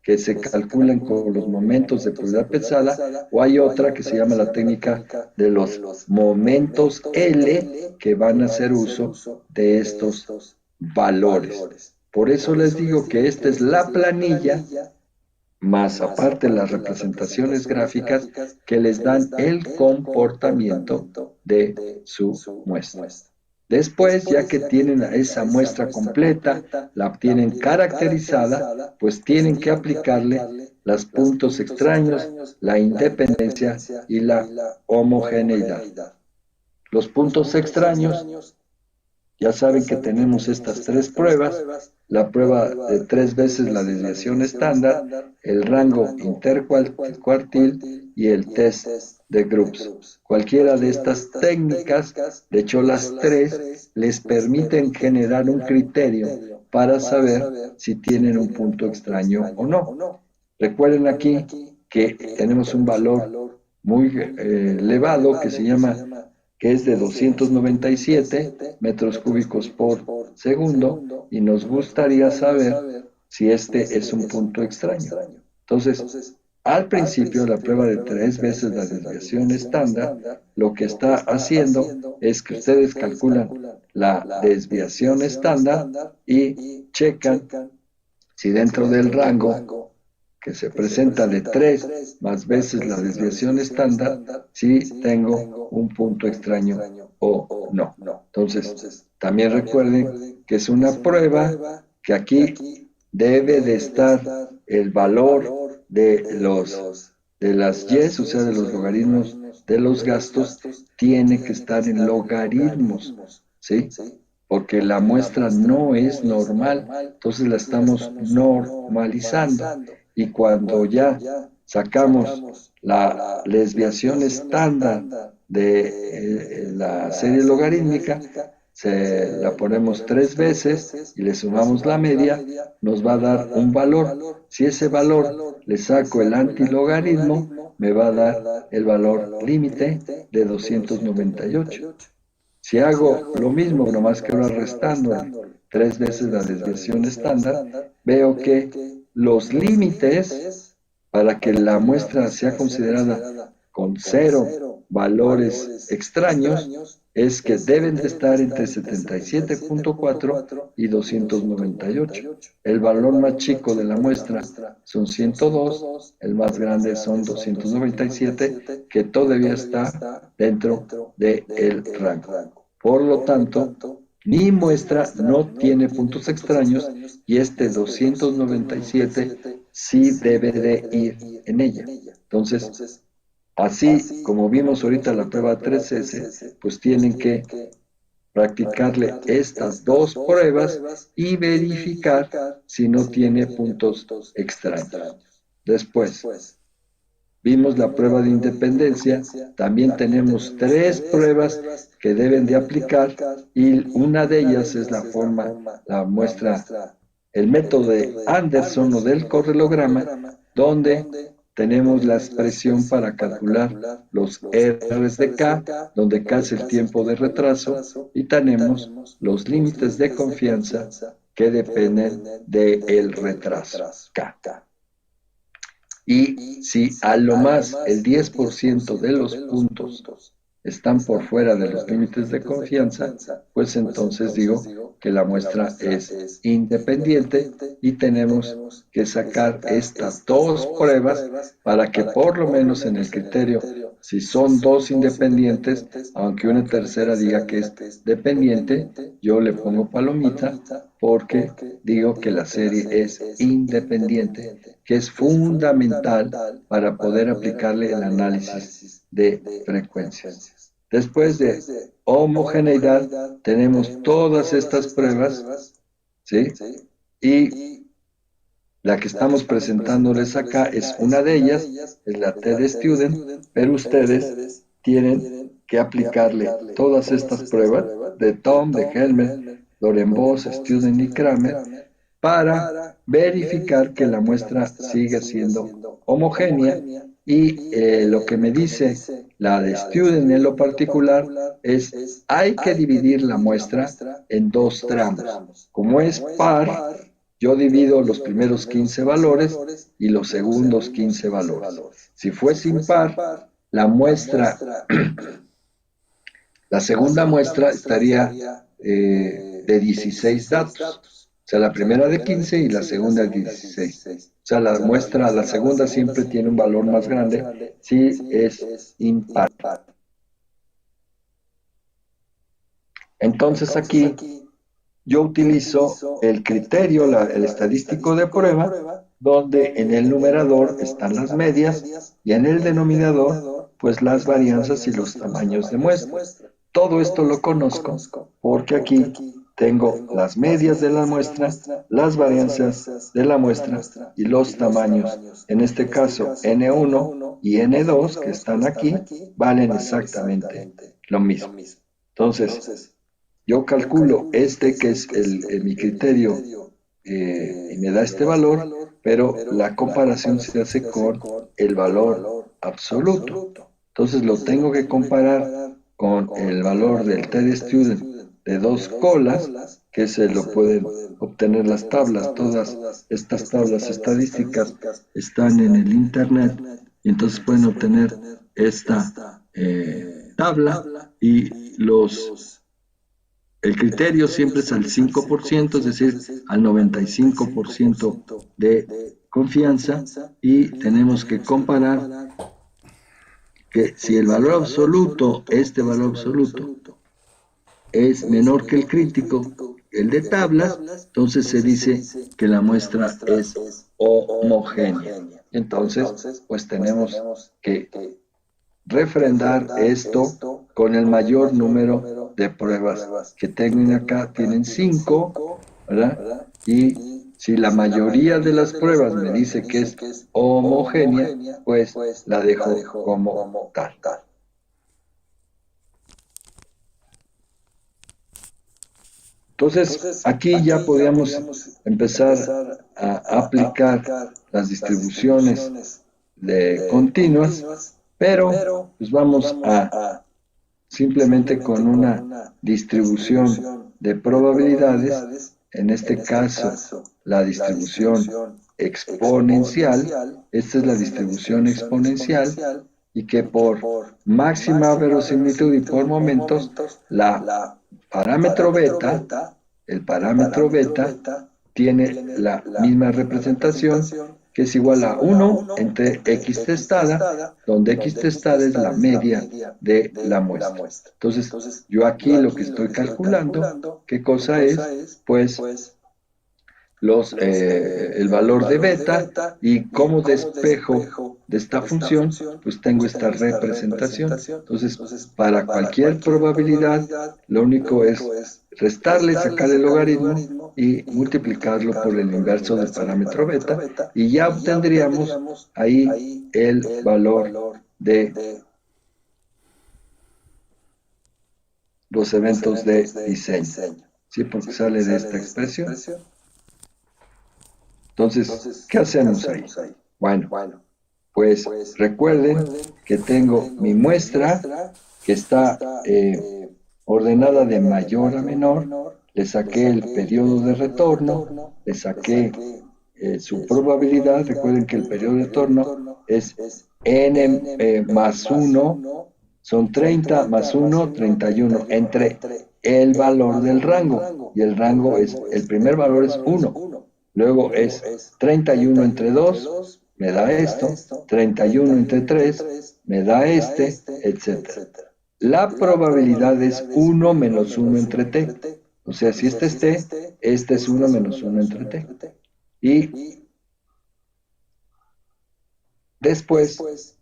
que se calculan con los momentos de probabilidad pesada, o hay otra que se llama la técnica de los momentos L que van a hacer uso de estos valores. Por eso les digo que esta es la planilla, más aparte las representaciones gráficas que les dan el comportamiento de su muestra. Después, ya que tienen esa muestra completa, la tienen caracterizada, pues tienen que aplicarle los puntos extraños, la independencia y la homogeneidad. Los puntos extraños, ya saben que tenemos estas 3 pruebas, la prueba de 3 veces la desviación estándar, el rango intercuartil y el test de groups. Cualquiera de estas técnicas, de hecho las 3, les permiten generar un criterio para saber si tienen un punto extraño o no. Recuerden aquí que tenemos un valor muy elevado que es de 297 metros cúbicos por segundo, y nos gustaría saber si este es un punto extraño. Entonces, al principio, la prueba de 3 veces la desviación estándar, lo que está haciendo es que ustedes calculan la desviación estándar y checan si dentro del rango que se presenta de 3 más veces la desviación estándar, si tengo un punto extraño o no. Entonces, también recuerden que es una prueba que aquí debe de estar el valor de las y, o sea, de los logaritmos de los gastos, tiene que estar en logaritmos, ¿sí? Porque la muestra no es normal, entonces la estamos normalizando. Y cuando ya sacamos la desviación estándar de la serie logarítmica, la ponemos 3 veces y le sumamos la media, nos va a dar un valor. Si ese valor le saco el antilogaritmo, me va a dar el valor límite de 298. Si hago lo mismo, nomás que ahora restándole 3 veces la desviación estándar, veo que los límites para que la muestra sea considerada con 0 valores extraños es que deben de estar entre 77.4 y 298. El valor más chico de la muestra son 102, el más grande son 297, que todavía está dentro del rango. Por lo tanto, mi muestra no tiene puntos extraños y este 297 sí debe de ir en ella. Entonces, así como vimos ahorita la prueba 3S, pues tienen que practicarle estas dos pruebas y verificar si no tiene puntos extraños. Después, vimos la prueba de independencia, también tenemos 3 pruebas que deben de aplicar y una de ellas es la muestra, el método de Anderson o del correlograma, donde tenemos la expresión para calcular los R's de K, donde K es el tiempo de retraso, y tenemos los límites de confianza que dependen del retraso K. Y si a lo más el 10% de los puntos están por fuera de los límites de confianza, pues entonces digo que la muestra es independiente y tenemos que sacar estas dos pruebas para que por lo menos en el criterio, si son dos independientes, aunque una tercera diga que es dependiente, yo le pongo palomita porque digo que la serie es independiente, que es fundamental para poder aplicarle el análisis de frecuencias. Después de homogeneidad, tenemos todas estas pruebas, ¿sí? Y la que estamos presentándoles acá es una de ellas, es la TD-Student, pero ustedes tienen que aplicarle todas estas pruebas de Tom, de Helmer, Dorenbos, Student y Kramer, para verificar que la muestra sigue siendo homogénea y lo que me dice la de Student en lo particular es hay que dividir la muestra en 2 tramos. Como es par, yo divido los primeros 15 valores y los segundos 15 valores. Si fuese impar, la muestra, la segunda muestra estaría de 16 datos. O sea, la primera de 15 y la segunda de 16. O sea, la segunda siempre tiene un valor más grande si es impar. Entonces aquí yo utilizo el criterio, el estadístico de prueba, donde en el numerador están las medias y en el denominador, pues las varianzas y los tamaños de muestra. Todo esto lo conozco porque aquí tengo las medias de la muestra, las varianzas de la muestra y los tamaños. En este caso, N1 y N2, que están aquí, valen exactamente lo mismo. Entonces, yo calculo este que es mi criterio y me da este valor, pero la comparación se hace con el valor absoluto. Entonces lo tengo que comparar con el valor del TD-Student de 2 colas, que se lo pueden obtener las tablas. Todas estas tablas estadísticas están en el internet y entonces pueden obtener esta tabla y el criterio siempre es al 5%, es decir, al 95% de confianza, y tenemos que comparar que si el valor absoluto, este valor absoluto, es menor que el crítico, el de tablas, entonces se dice que la muestra es homogénea. Entonces, pues tenemos que refrendar esto con el mayor número de pruebas que tienen acá. Tienen 5, ¿verdad? Y si la mayoría de las pruebas me dice que es homogénea, pues la dejo como tal. Entonces, aquí ya podríamos empezar a aplicar las distribuciones de continuas, pero pues vamos a simplemente con una distribución de probabilidades, en este caso la distribución exponencial. Esta es la distribución exponencial, y que por máxima verosimilitud y por momentos, el parámetro beta tiene la misma representación, que es igual a 1 entre x testada, donde x testada es la media de la muestra. Entonces, yo aquí lo que estoy calculando, ¿qué cosa es? Pues el valor de beta, y como despejo de esta función, pues tengo esta representación. Entonces, para cualquier probabilidad, lo único es restarle, sacar el logaritmo y multiplicarlo por el inverso del parámetro beta, y ya obtendríamos ahí el valor de los eventos de diseño. ¿Sí? Porque sale de esta expresión. Entonces, ¿qué hacemos ahí? Bueno, pues recuerden que tengo mi muestra que está ordenada de mayor a menor. Le saqué el periodo de retorno, le saqué su probabilidad. Recuerden que el periodo de retorno es n más 1, son 30 más 1, 31, entre el valor del rango. Y el rango es, el primer valor es 1. Luego es 31 entre 2, me da esto, 31 entre 3, me da este, etc. La probabilidad es 1 menos 1 entre t. O sea, si este es t, este es 1 menos 1 entre t. Y después,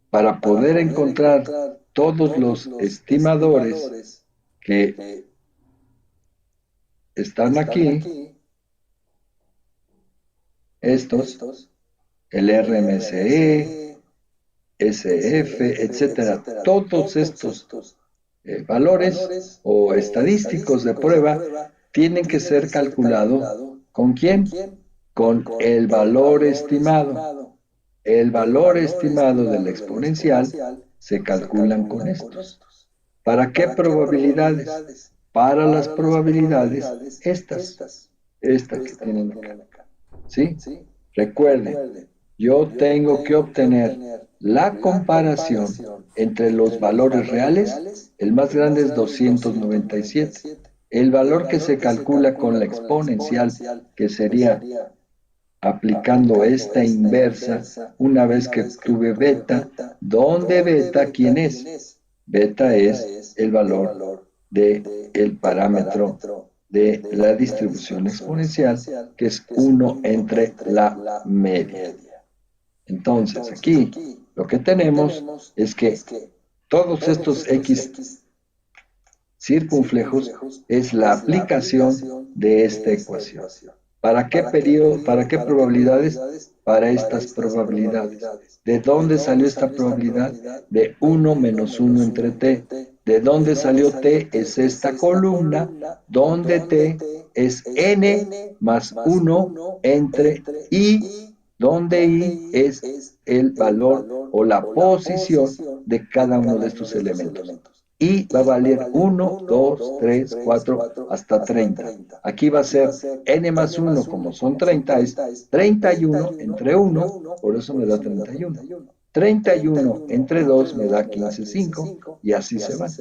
para poder encontrar todos los estimadores que están aquí, estos, el RMSE, SF, etcétera, todos estos valores o estadísticos de prueba tienen que ser calculados. ¿Con quién? Con el valor estimado. El valor estimado de la exponencial se calculan con estos. ¿Para qué probabilidades? Para las probabilidades estas que tienen acá. ¿Sí? Recuerden, yo tengo que obtener la comparación entre los valores reales. El más grande es 297. El valor que se calcula con la exponencial, que sería aplicando esta inversa, una vez que obtuve beta, ¿dónde beta quién es? Beta es el valor del parámetro de la distribución exponencial, que es 1 entre la media. Entonces, aquí lo que tenemos es que todos estos x circunflejos es la aplicación de esta ecuación. ¿Para qué periodo? ¿Para qué probabilidades? Para estas probabilidades. ¿De dónde salió esta probabilidad? De 1 menos 1 entre t. ¿De dónde salió t? Es esta columna, donde t es n más 1 entre i, donde i es el valor o la posición de cada uno de estos elementos. y va a valer 1, 2, 3, 4, hasta 30. Aquí va a ser n más 1, como son 30, es 31 entre 1, por eso me da 31. 31 entre 2 me da 15,5 y así se van.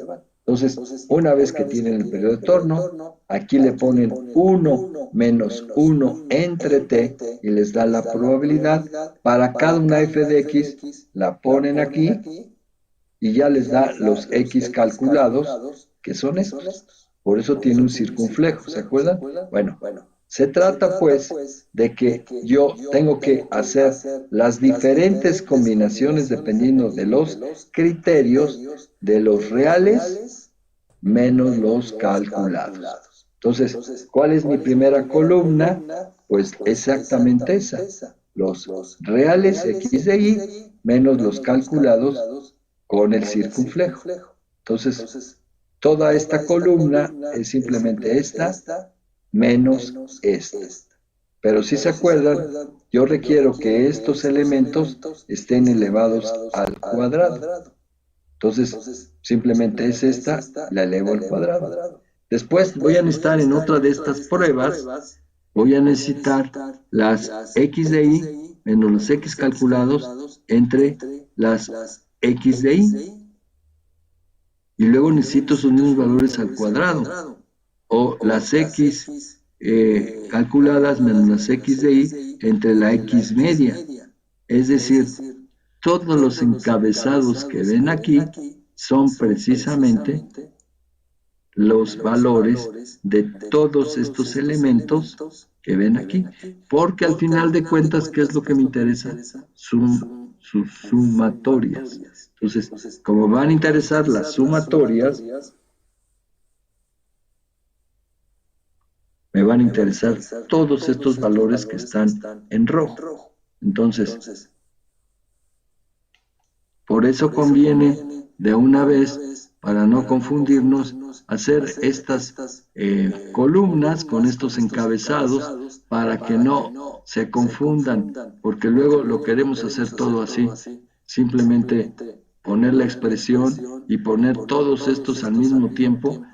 Entonces, una vez que tienen el periodo de torno, aquí le ponen 1 menos 1 entre t y les da la probabilidad. Para cada una f de x, la ponen aquí y ya les da los x calculados, que son estos. Por eso tiene un circunflejo, ¿se acuerdan? Bueno, se trata pues de que yo tengo que hacer las diferentes combinaciones dependiendo de los criterios de los reales menos los calculados. Entonces, ¿cuál es mi primera columna? Pues exactamente esa. Los reales x de y menos los calculados con el circunflejo. Entonces, toda esta columna es simplemente esta menos esta. Pero si se acuerdan, yo requiero que estos elementos estén elevados al cuadrado. Entonces, simplemente es esta, la elevo al cuadrado. Después voy a necesitar en otra de estas pruebas, voy a necesitar las x de y menos los x calculados entre las x de y. Y luego necesito sus mismos valores al cuadrado. O las x calculadas menos las x de y entre la x media. Es decir, todos los encabezados que ven aquí son precisamente los valores de todos estos elementos que ven aquí. Porque al final de cuentas, ¿qué es lo que me interesa? Sus sumatorias. Entonces, como van a interesar las sumatorias, me van a interesar todos estos valores que están en rojo. Entonces, por eso conviene de una vez, para no confundirnos, hacer estas columnas con estos encabezados para que no se confundan, porque luego lo queremos hacer todo así, simplemente poner la expresión y poner todos estos al mismo tiempo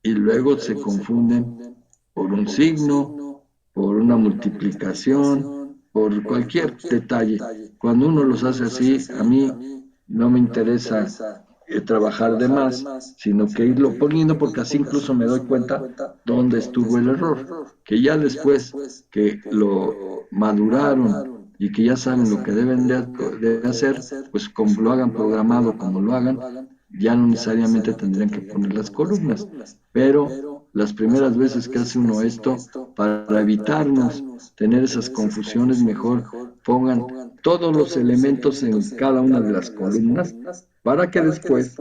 y luego se confunden por un signo, por una multiplicación, por cualquier detalle. Cuando uno los hace así, a mí no me interesa trabajar de más, sino que irlo poniendo porque así incluso me doy cuenta dónde estuvo el error, que ya después que lo maduraron y que ya saben lo que deben de hacer, pues como lo hagan programado, como lo hagan, ya no necesariamente tendrían que poner las columnas, pero las primeras veces que hace uno esto, para evitarnos tener esas confusiones, mejor pongan todos los elementos en cada una de las columnas para que después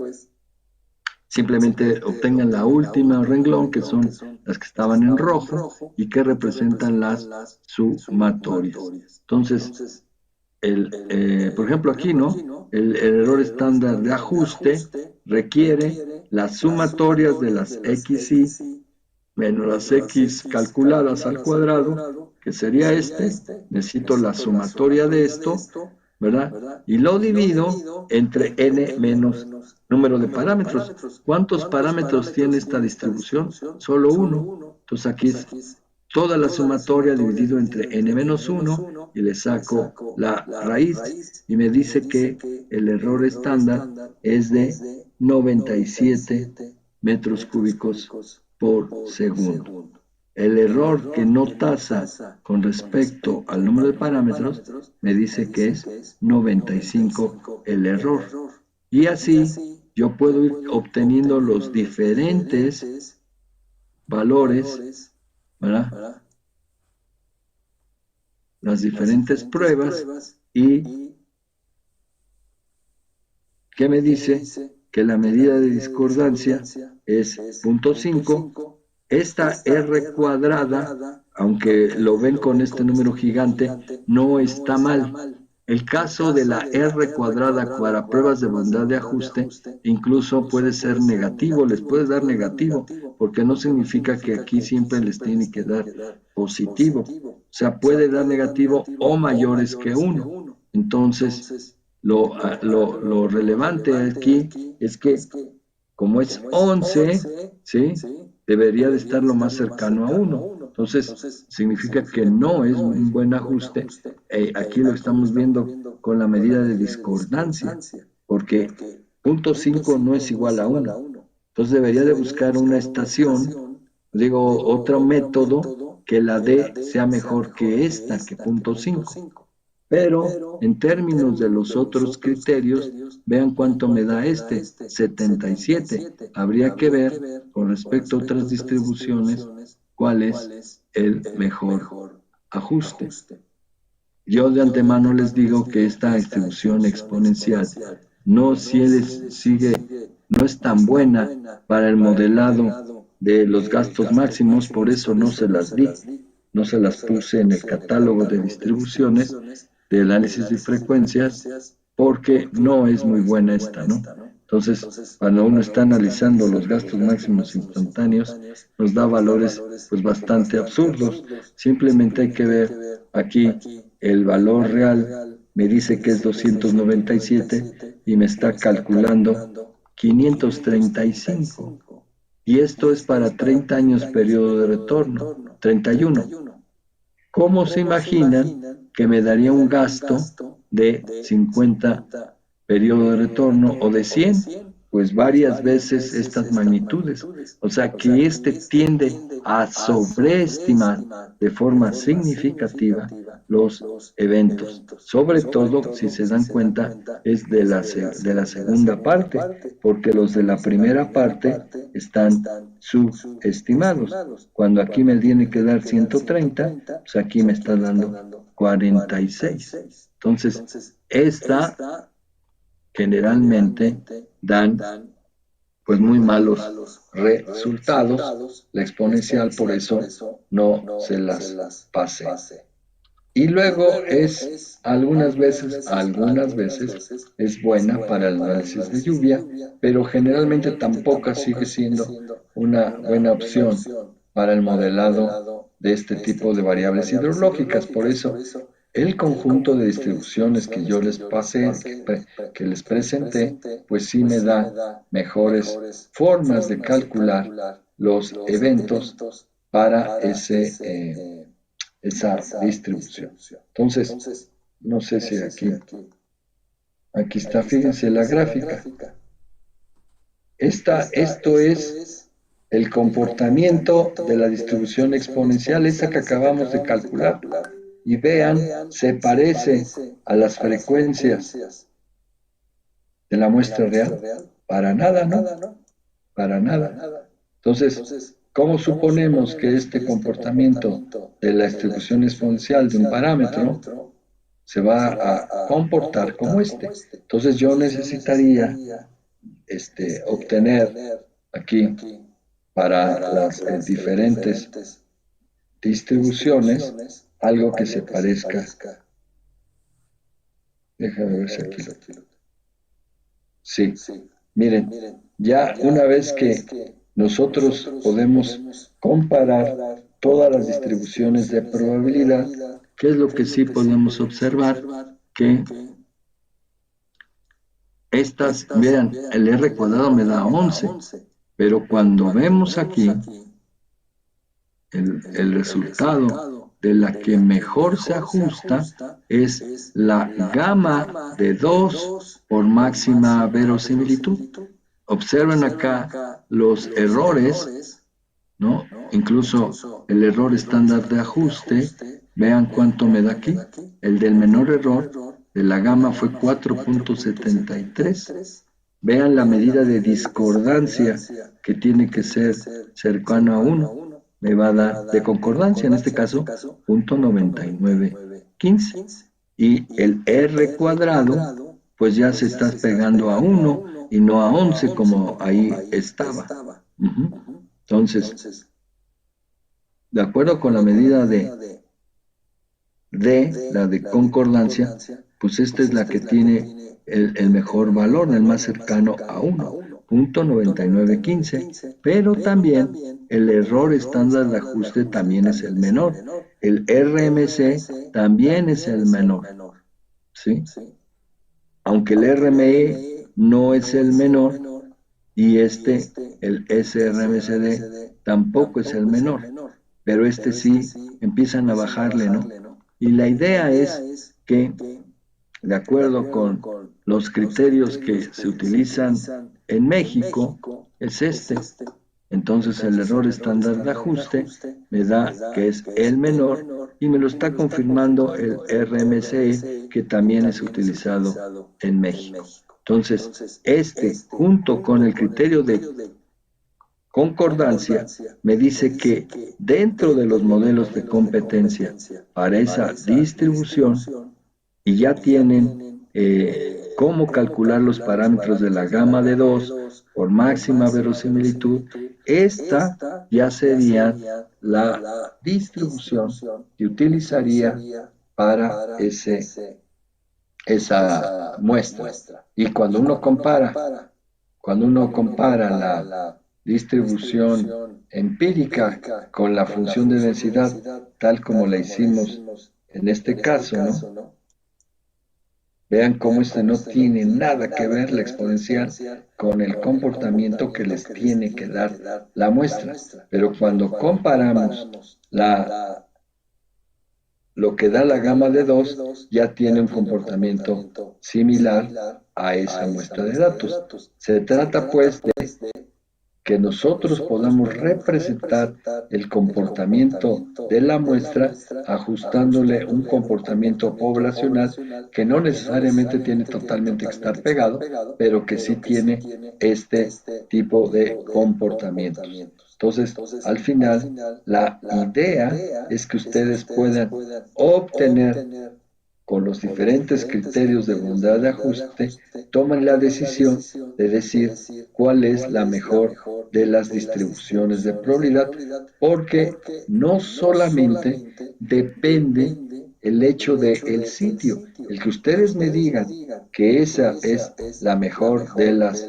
simplemente obtengan la última renglón, que son las que estaban en rojo y que representan las sumatorias. Entonces, por ejemplo aquí, ¿no? El error estándar de ajuste requiere las sumatorias de las xy menos las x calculadas al cuadrado, que sería necesito la sumatoria de esto, ¿verdad? Y lo divido entre n menos número de parámetros. ¿Cuántos parámetros tiene esta distribución? Solo uno. Entonces aquí es toda la sumatoria dividido entre n menos 1 y le saco la raíz y me dice que el error estándar es de 97 metros cúbicos por segundo. El error que no tasa con respecto al número de parámetros me dice que es 95 el error. Y así yo puedo ir obteniendo los diferentes valores, ¿verdad? Las diferentes pruebas y ¿qué me dice? Que la medida de discordancia es 0.5. Esta R cuadrada, aunque lo ven con este número gigante, no está mal. El caso de la R cuadrada para pruebas de bondad de ajuste incluso puede ser negativo, les puede dar negativo, porque no significa que aquí siempre les tiene que dar positivo. O sea, puede dar negativo o mayores que 1. Entonces, lo relevante aquí es que como es 11, ¿sí? Debería de estar lo más cercano a 1. Entonces, significa que no es un buen ajuste. Aquí lo estamos viendo con la medida de discordancia, porque punto 5 no es igual a 1. Entonces, debería de buscar una estación, digo, otro método que la D sea mejor que esta, que punto 5. Pero en términos de los otros criterios, vean cuánto me da este, 77. Habría que ver, con respecto a otras distribuciones, cuál es el mejor ajuste. Yo de antemano les digo que esta distribución exponencial no no es tan buena para el modelado de los gastos máximos, por eso no se las di, no se las puse en el catálogo de distribuciones de análisis de frecuencias, porque no es muy buena esta, ¿no? Entonces, cuando uno está analizando los gastos máximos instantáneos, nos da valores pues bastante absurdos. Simplemente hay que ver aquí el valor real, me dice que es 297 y me está calculando 535. Y esto es para 30 años periodo de retorno, 31. ¿Cómo se imaginan que me daría un gasto de 50 periodo de retorno o de 100? Pues varias veces estas magnitudes. O sea que este tiende a sobreestimar de forma significativa los eventos. Sobre todo, si se dan cuenta, es de la segunda parte, porque los de la primera parte están subestimados. Cuando aquí me tiene que dar 130, pues aquí me está dando 46. Entonces, esta generalmente dan pues muy malos resultados. La exponencial por eso no se las pasé. Y luego algunas veces es buena para el análisis de lluvia, pero generalmente tampoco sigue siendo una buena opción para el modelado de este tipo de variables hidrológicas. Por eso, el conjunto de distribuciones que yo les pasé, que les presenté, pues sí me da mejores formas de calcular los eventos para esa distribución. Entonces, no sé si aquí está, fíjense la gráfica. Esto es el comportamiento de la distribución exponencial, esa que acabamos de calcular. Y vean, se parece a las frecuencias de la muestra real. Para nada, ¿no? Para nada. Entonces, ¿cómo suponemos que este comportamiento de la distribución exponencial de un parámetro se va a comportar como este? Entonces yo necesitaría obtener aquí para las diferentes distribuciones algo que se parezca. Déjame ver si aquí lo tengo. Sí, miren, ya una vez que nosotros podemos comparar todas las distribuciones de probabilidad, ¿qué es lo que sí podemos observar? Que estas, vean, el R cuadrado me da 11, pero cuando vemos aquí el resultado de la que mejor se ajusta es la gama de 2 por máxima verosimilitud. Observen acá los errores, ¿no? Incluso el error estándar de ajuste, vean cuánto me da aquí. El del menor error de la gama fue 4.73. Vean la medida de discordancia que tiene que ser cercano a 1. Me va a dar de concordancia, en este caso, 0.9915. Y el R cuadrado, pues ya se está pegando a 1 y no a 11 como ahí estaba. Entonces, de acuerdo con la medida de la de concordancia, pues esta es la que tiene el mejor valor, el más cercano a 1.9915, pero también el error estándar de ajuste también es el menor. El RMC también es el menor, ¿sí? Aunque el RME no es el menor y el SRMCD, tampoco es el menor, pero sí empiezan a bajarle, ¿no? Y la idea es que, de acuerdo con los criterios que se utilizan en México, es Entonces el error estándar de ajuste me da que es el menor y me lo está confirmando el RMCE, que también es utilizado en México. Entonces, junto con el criterio de concordancia, me dice que dentro de los modelos de competencia para esa distribución, y ya tienen cómo calcular los parámetros de la gama de 2 por máxima verosimilitud, esta ya sería la distribución que utilizaría para esa muestra. Y cuando uno compara la distribución empírica con la función de densidad, tal como la hicimos en este caso, ¿no? Vean cómo no tiene nada que ver la exponencial con el comportamiento que les tiene que dar la muestra. Pero cuando comparamos lo que da la gama de 2, ya tiene un comportamiento similar a esa muestra de datos. Se trata pues de que nosotros podamos representar el comportamiento de la muestra ajustándole un comportamiento poblacional que no necesariamente tiene totalmente que estar pegado, pero que sí tiene este tipo de comportamientos. Entonces, al final, la idea es que ustedes puedan obtener con los diferentes criterios de bondad de ajuste, toman la decisión de decir cuál es la mejor de las distribuciones de probabilidad, porque no solamente depende el hecho del sitio, el que ustedes me digan que esa es la mejor de las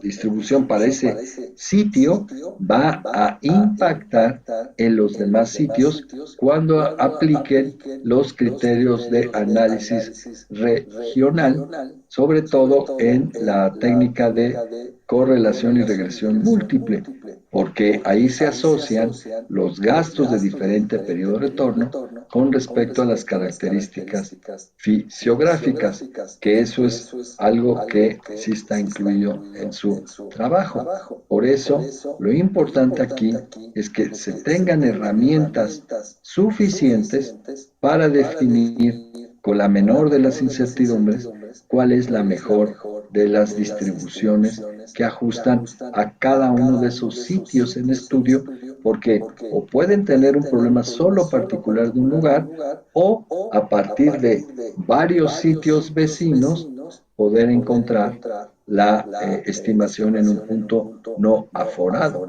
distribución para ese sitio va a impactar en los demás sitios cuando apliquen los criterios de análisis regional, sobre todo en la técnica de correlación y regresión múltiple, porque ahí se asocian los gastos de diferente periodo de retorno con respecto a las características fisiográficas, que eso es algo que sí está incluido en su trabajo. Por eso, lo importante aquí es que se tengan herramientas suficientes para definir con la menor de las incertidumbres cuál es la mejor de las distribuciones que ajustan a cada uno de esos sitios en estudio, porque o pueden tener un problema solo particular de un lugar o a partir de varios sitios vecinos poder encontrar la estimación en un punto no aforado.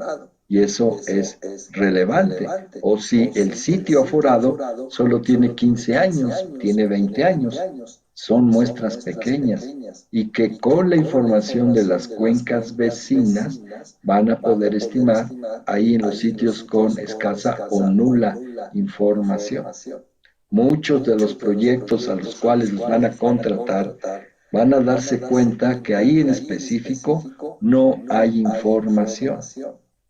Y eso es relevante. O si el sitio aforado solo tiene 15 años, tiene 20 años, son muestras pequeñas y que con la información de las cuencas vecinas van a poder estimar ahí en los sitios con escasa o nula información. Muchos de los proyectos a los cuales los van a contratar van a darse cuenta que ahí en específico no hay información.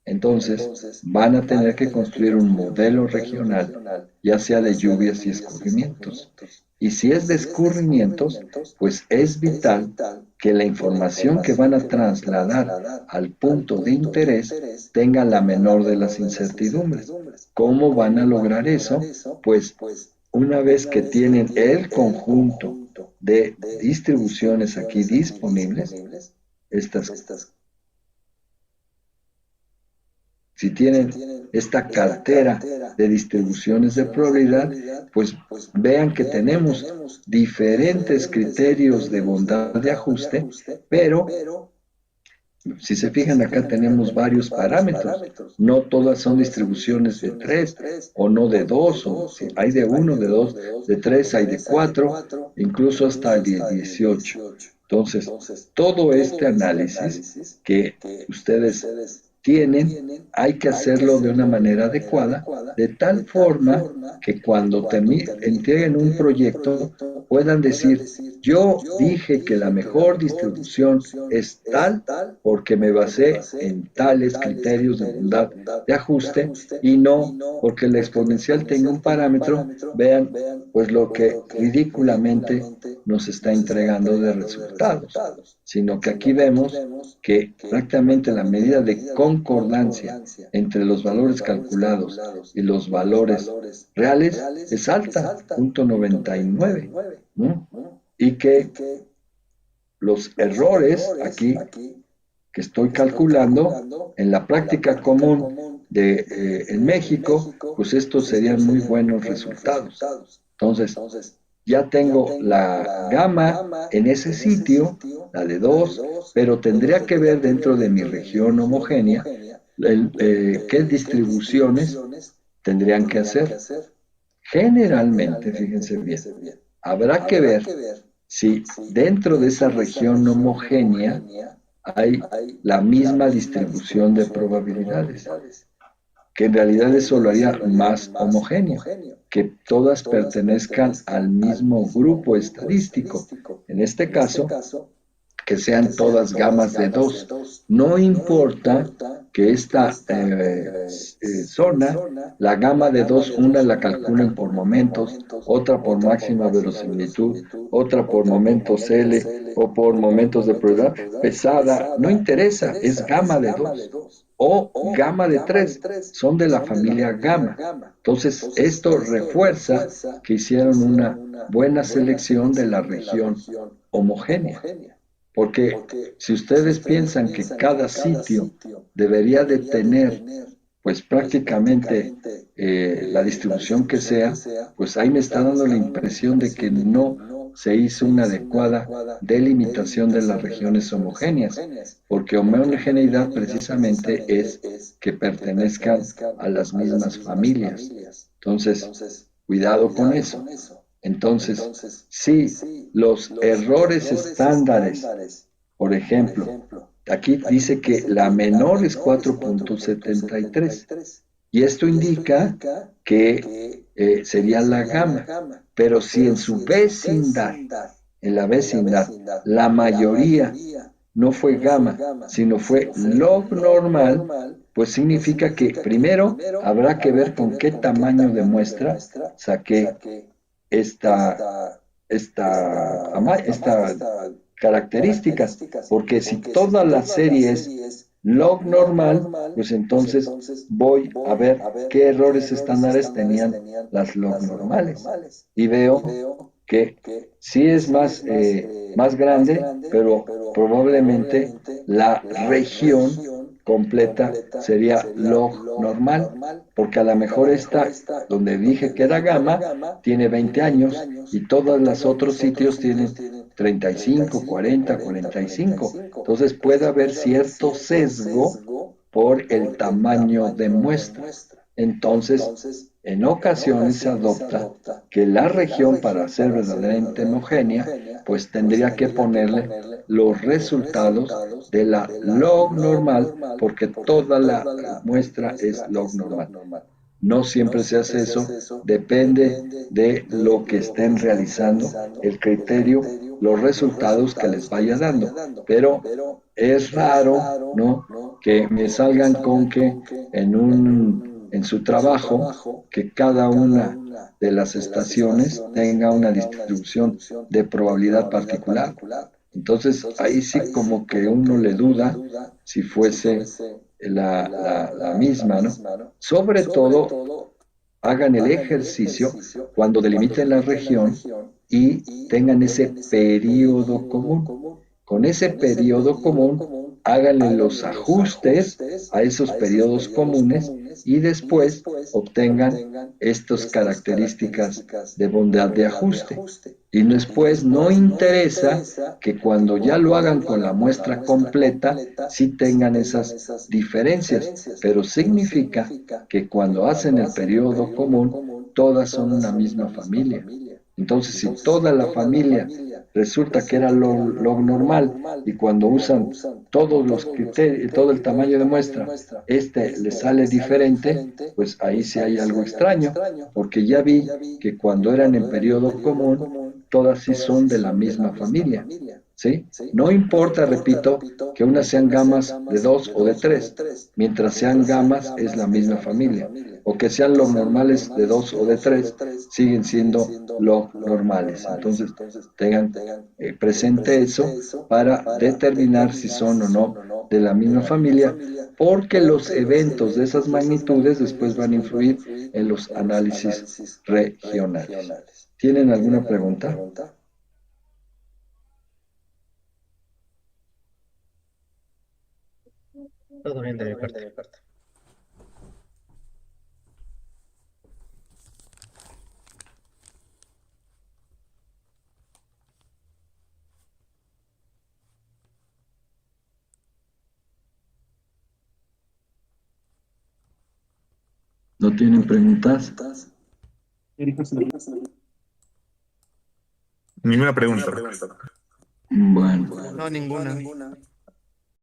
Entonces, van a tener que construir un modelo regional, ya sea de lluvias y escurrimientos. Y si es de escurrimientos, pues es vital que la información que van a trasladar al punto de interés tenga la menor de las incertidumbres. ¿Cómo van a lograr eso? Pues una vez que tienen el conjunto de distribuciones aquí disponibles, si tienen esta cartera de distribuciones de probabilidad, pues vean que tenemos diferentes criterios de bondad de ajuste, pero si se fijan acá tenemos varios parámetros. No todas son distribuciones de 3 o no de 2, o si hay de 1, de 2, de 3, hay de 4, incluso hasta el 18. Entonces, todo este análisis que ustedes tienen, hay que hacerlo de una manera adecuada, de tal forma que cuando entreguen un proyecto puedan decir, yo dije que la mejor distribución es tal porque me basé en tales criterios de bondad de ajuste y no porque la exponencial tenga un parámetro, vean, pues lo que ridículamente nos está entregando de resultados, sino que aquí vemos que prácticamente la medida de concordancia entre los valores calculados y los valores reales es alta, 0.99, ¿no? Y que los errores aquí que estoy calculando en la práctica común en México, pues estos serían muy buenos resultados. Entonces, ya tengo la gama en ese sitio, la de 2, pero tendría que ver dentro de mi región homogénea qué distribuciones tendrían que hacer. Generalmente, fíjense bien, habrá que ver si dentro de esa región homogénea hay la misma distribución de probabilidades, que en realidad eso lo haría más homogéneo, que todas pertenezcan al mismo grupo estadístico. En este caso, que sean todas gamas de 2. No importa que esta zona, la gama de 2, una la calculen por momentos, otra por máxima verosimilitud, otra por momentos L o por momentos de probabilidad pesada, no interesa, es gama de 2 o gama de 3, son de la familia gamma. Entonces, esto refuerza que hicieron una buena selección de la región homogénea. Porque si ustedes piensan que cada sitio debería de tener, pues prácticamente la distribución que sea, pues ahí me está dando la impresión de que no se hizo una adecuada delimitación de las regiones homogéneas, porque homogeneidad precisamente es que pertenezcan a las mismas familias. Entonces, cuidado con eso. Entonces, sí, los errores estándares, por ejemplo, aquí dice que la menor es 4.73 y esto indica que sería la gama, pero si en su vecindad, en la vecindad, la mayoría no fue gamma, sino fue log normal, pues significa que primero habrá que ver con qué tamaño de muestra saqué esta, esta características, porque si toda la serie es log normal, pues entonces voy a ver qué errores estándares tenían las log normales y veo que sí es más grande, pero probablemente la región completa sería log normal, porque a lo mejor esta, donde dije que era gamma, tiene 20 años y todos los otros sitios tienen 35, 40, 45. Entonces puede haber cierto sesgo por el tamaño de muestra. Entonces, en ocasiones se adopta que la región, para ser verdaderamente homogénea, pues tendría que ponerle los resultados de la log normal, porque toda la muestra es log normal. No siempre se hace eso, depende de lo que estén realizando, el criterio, los resultados que les vaya dando. Pero es raro, ¿no?, que me salgan con que en su trabajo, que cada una de las estaciones tenga una distribución de probabilidad particular. Entonces, ahí sí como que uno le duda si fuese la misma, ¿no? Sobre todo, hagan el ejercicio cuando delimiten la región y tengan ese periodo común. Con ese periodo común, háganle los ajustes a esos periodos comunes y después obtengan estas características de bondad de ajuste. Y después no interesa que cuando ya lo hagan con la muestra completa, sí tengan esas diferencias, pero significa que cuando hacen el periodo común, todas son una misma familia. Entonces, si toda la familia resulta que era lo normal y cuando usan todos los criterios, todo el tamaño de muestra, este le sale diferente, pues ahí sí hay algo extraño, porque ya vi que cuando eran en periodo común, todas sí son de la misma familia, ¿sí? No importa, repito, que unas sean gamas de 2 o de 3, mientras sean gamas es la misma familia, o que sean log normales de 2 o de 3 siguen siendo log normales. Entonces, tengan presente eso para determinar si son o no de la misma familia, porque los eventos de esas magnitudes después van a influir en los análisis regionales. ¿Tienen alguna pregunta? Todo bien de mi parte. ¿No tienen preguntas? Ninguna pregunta. Bueno, No, ninguna.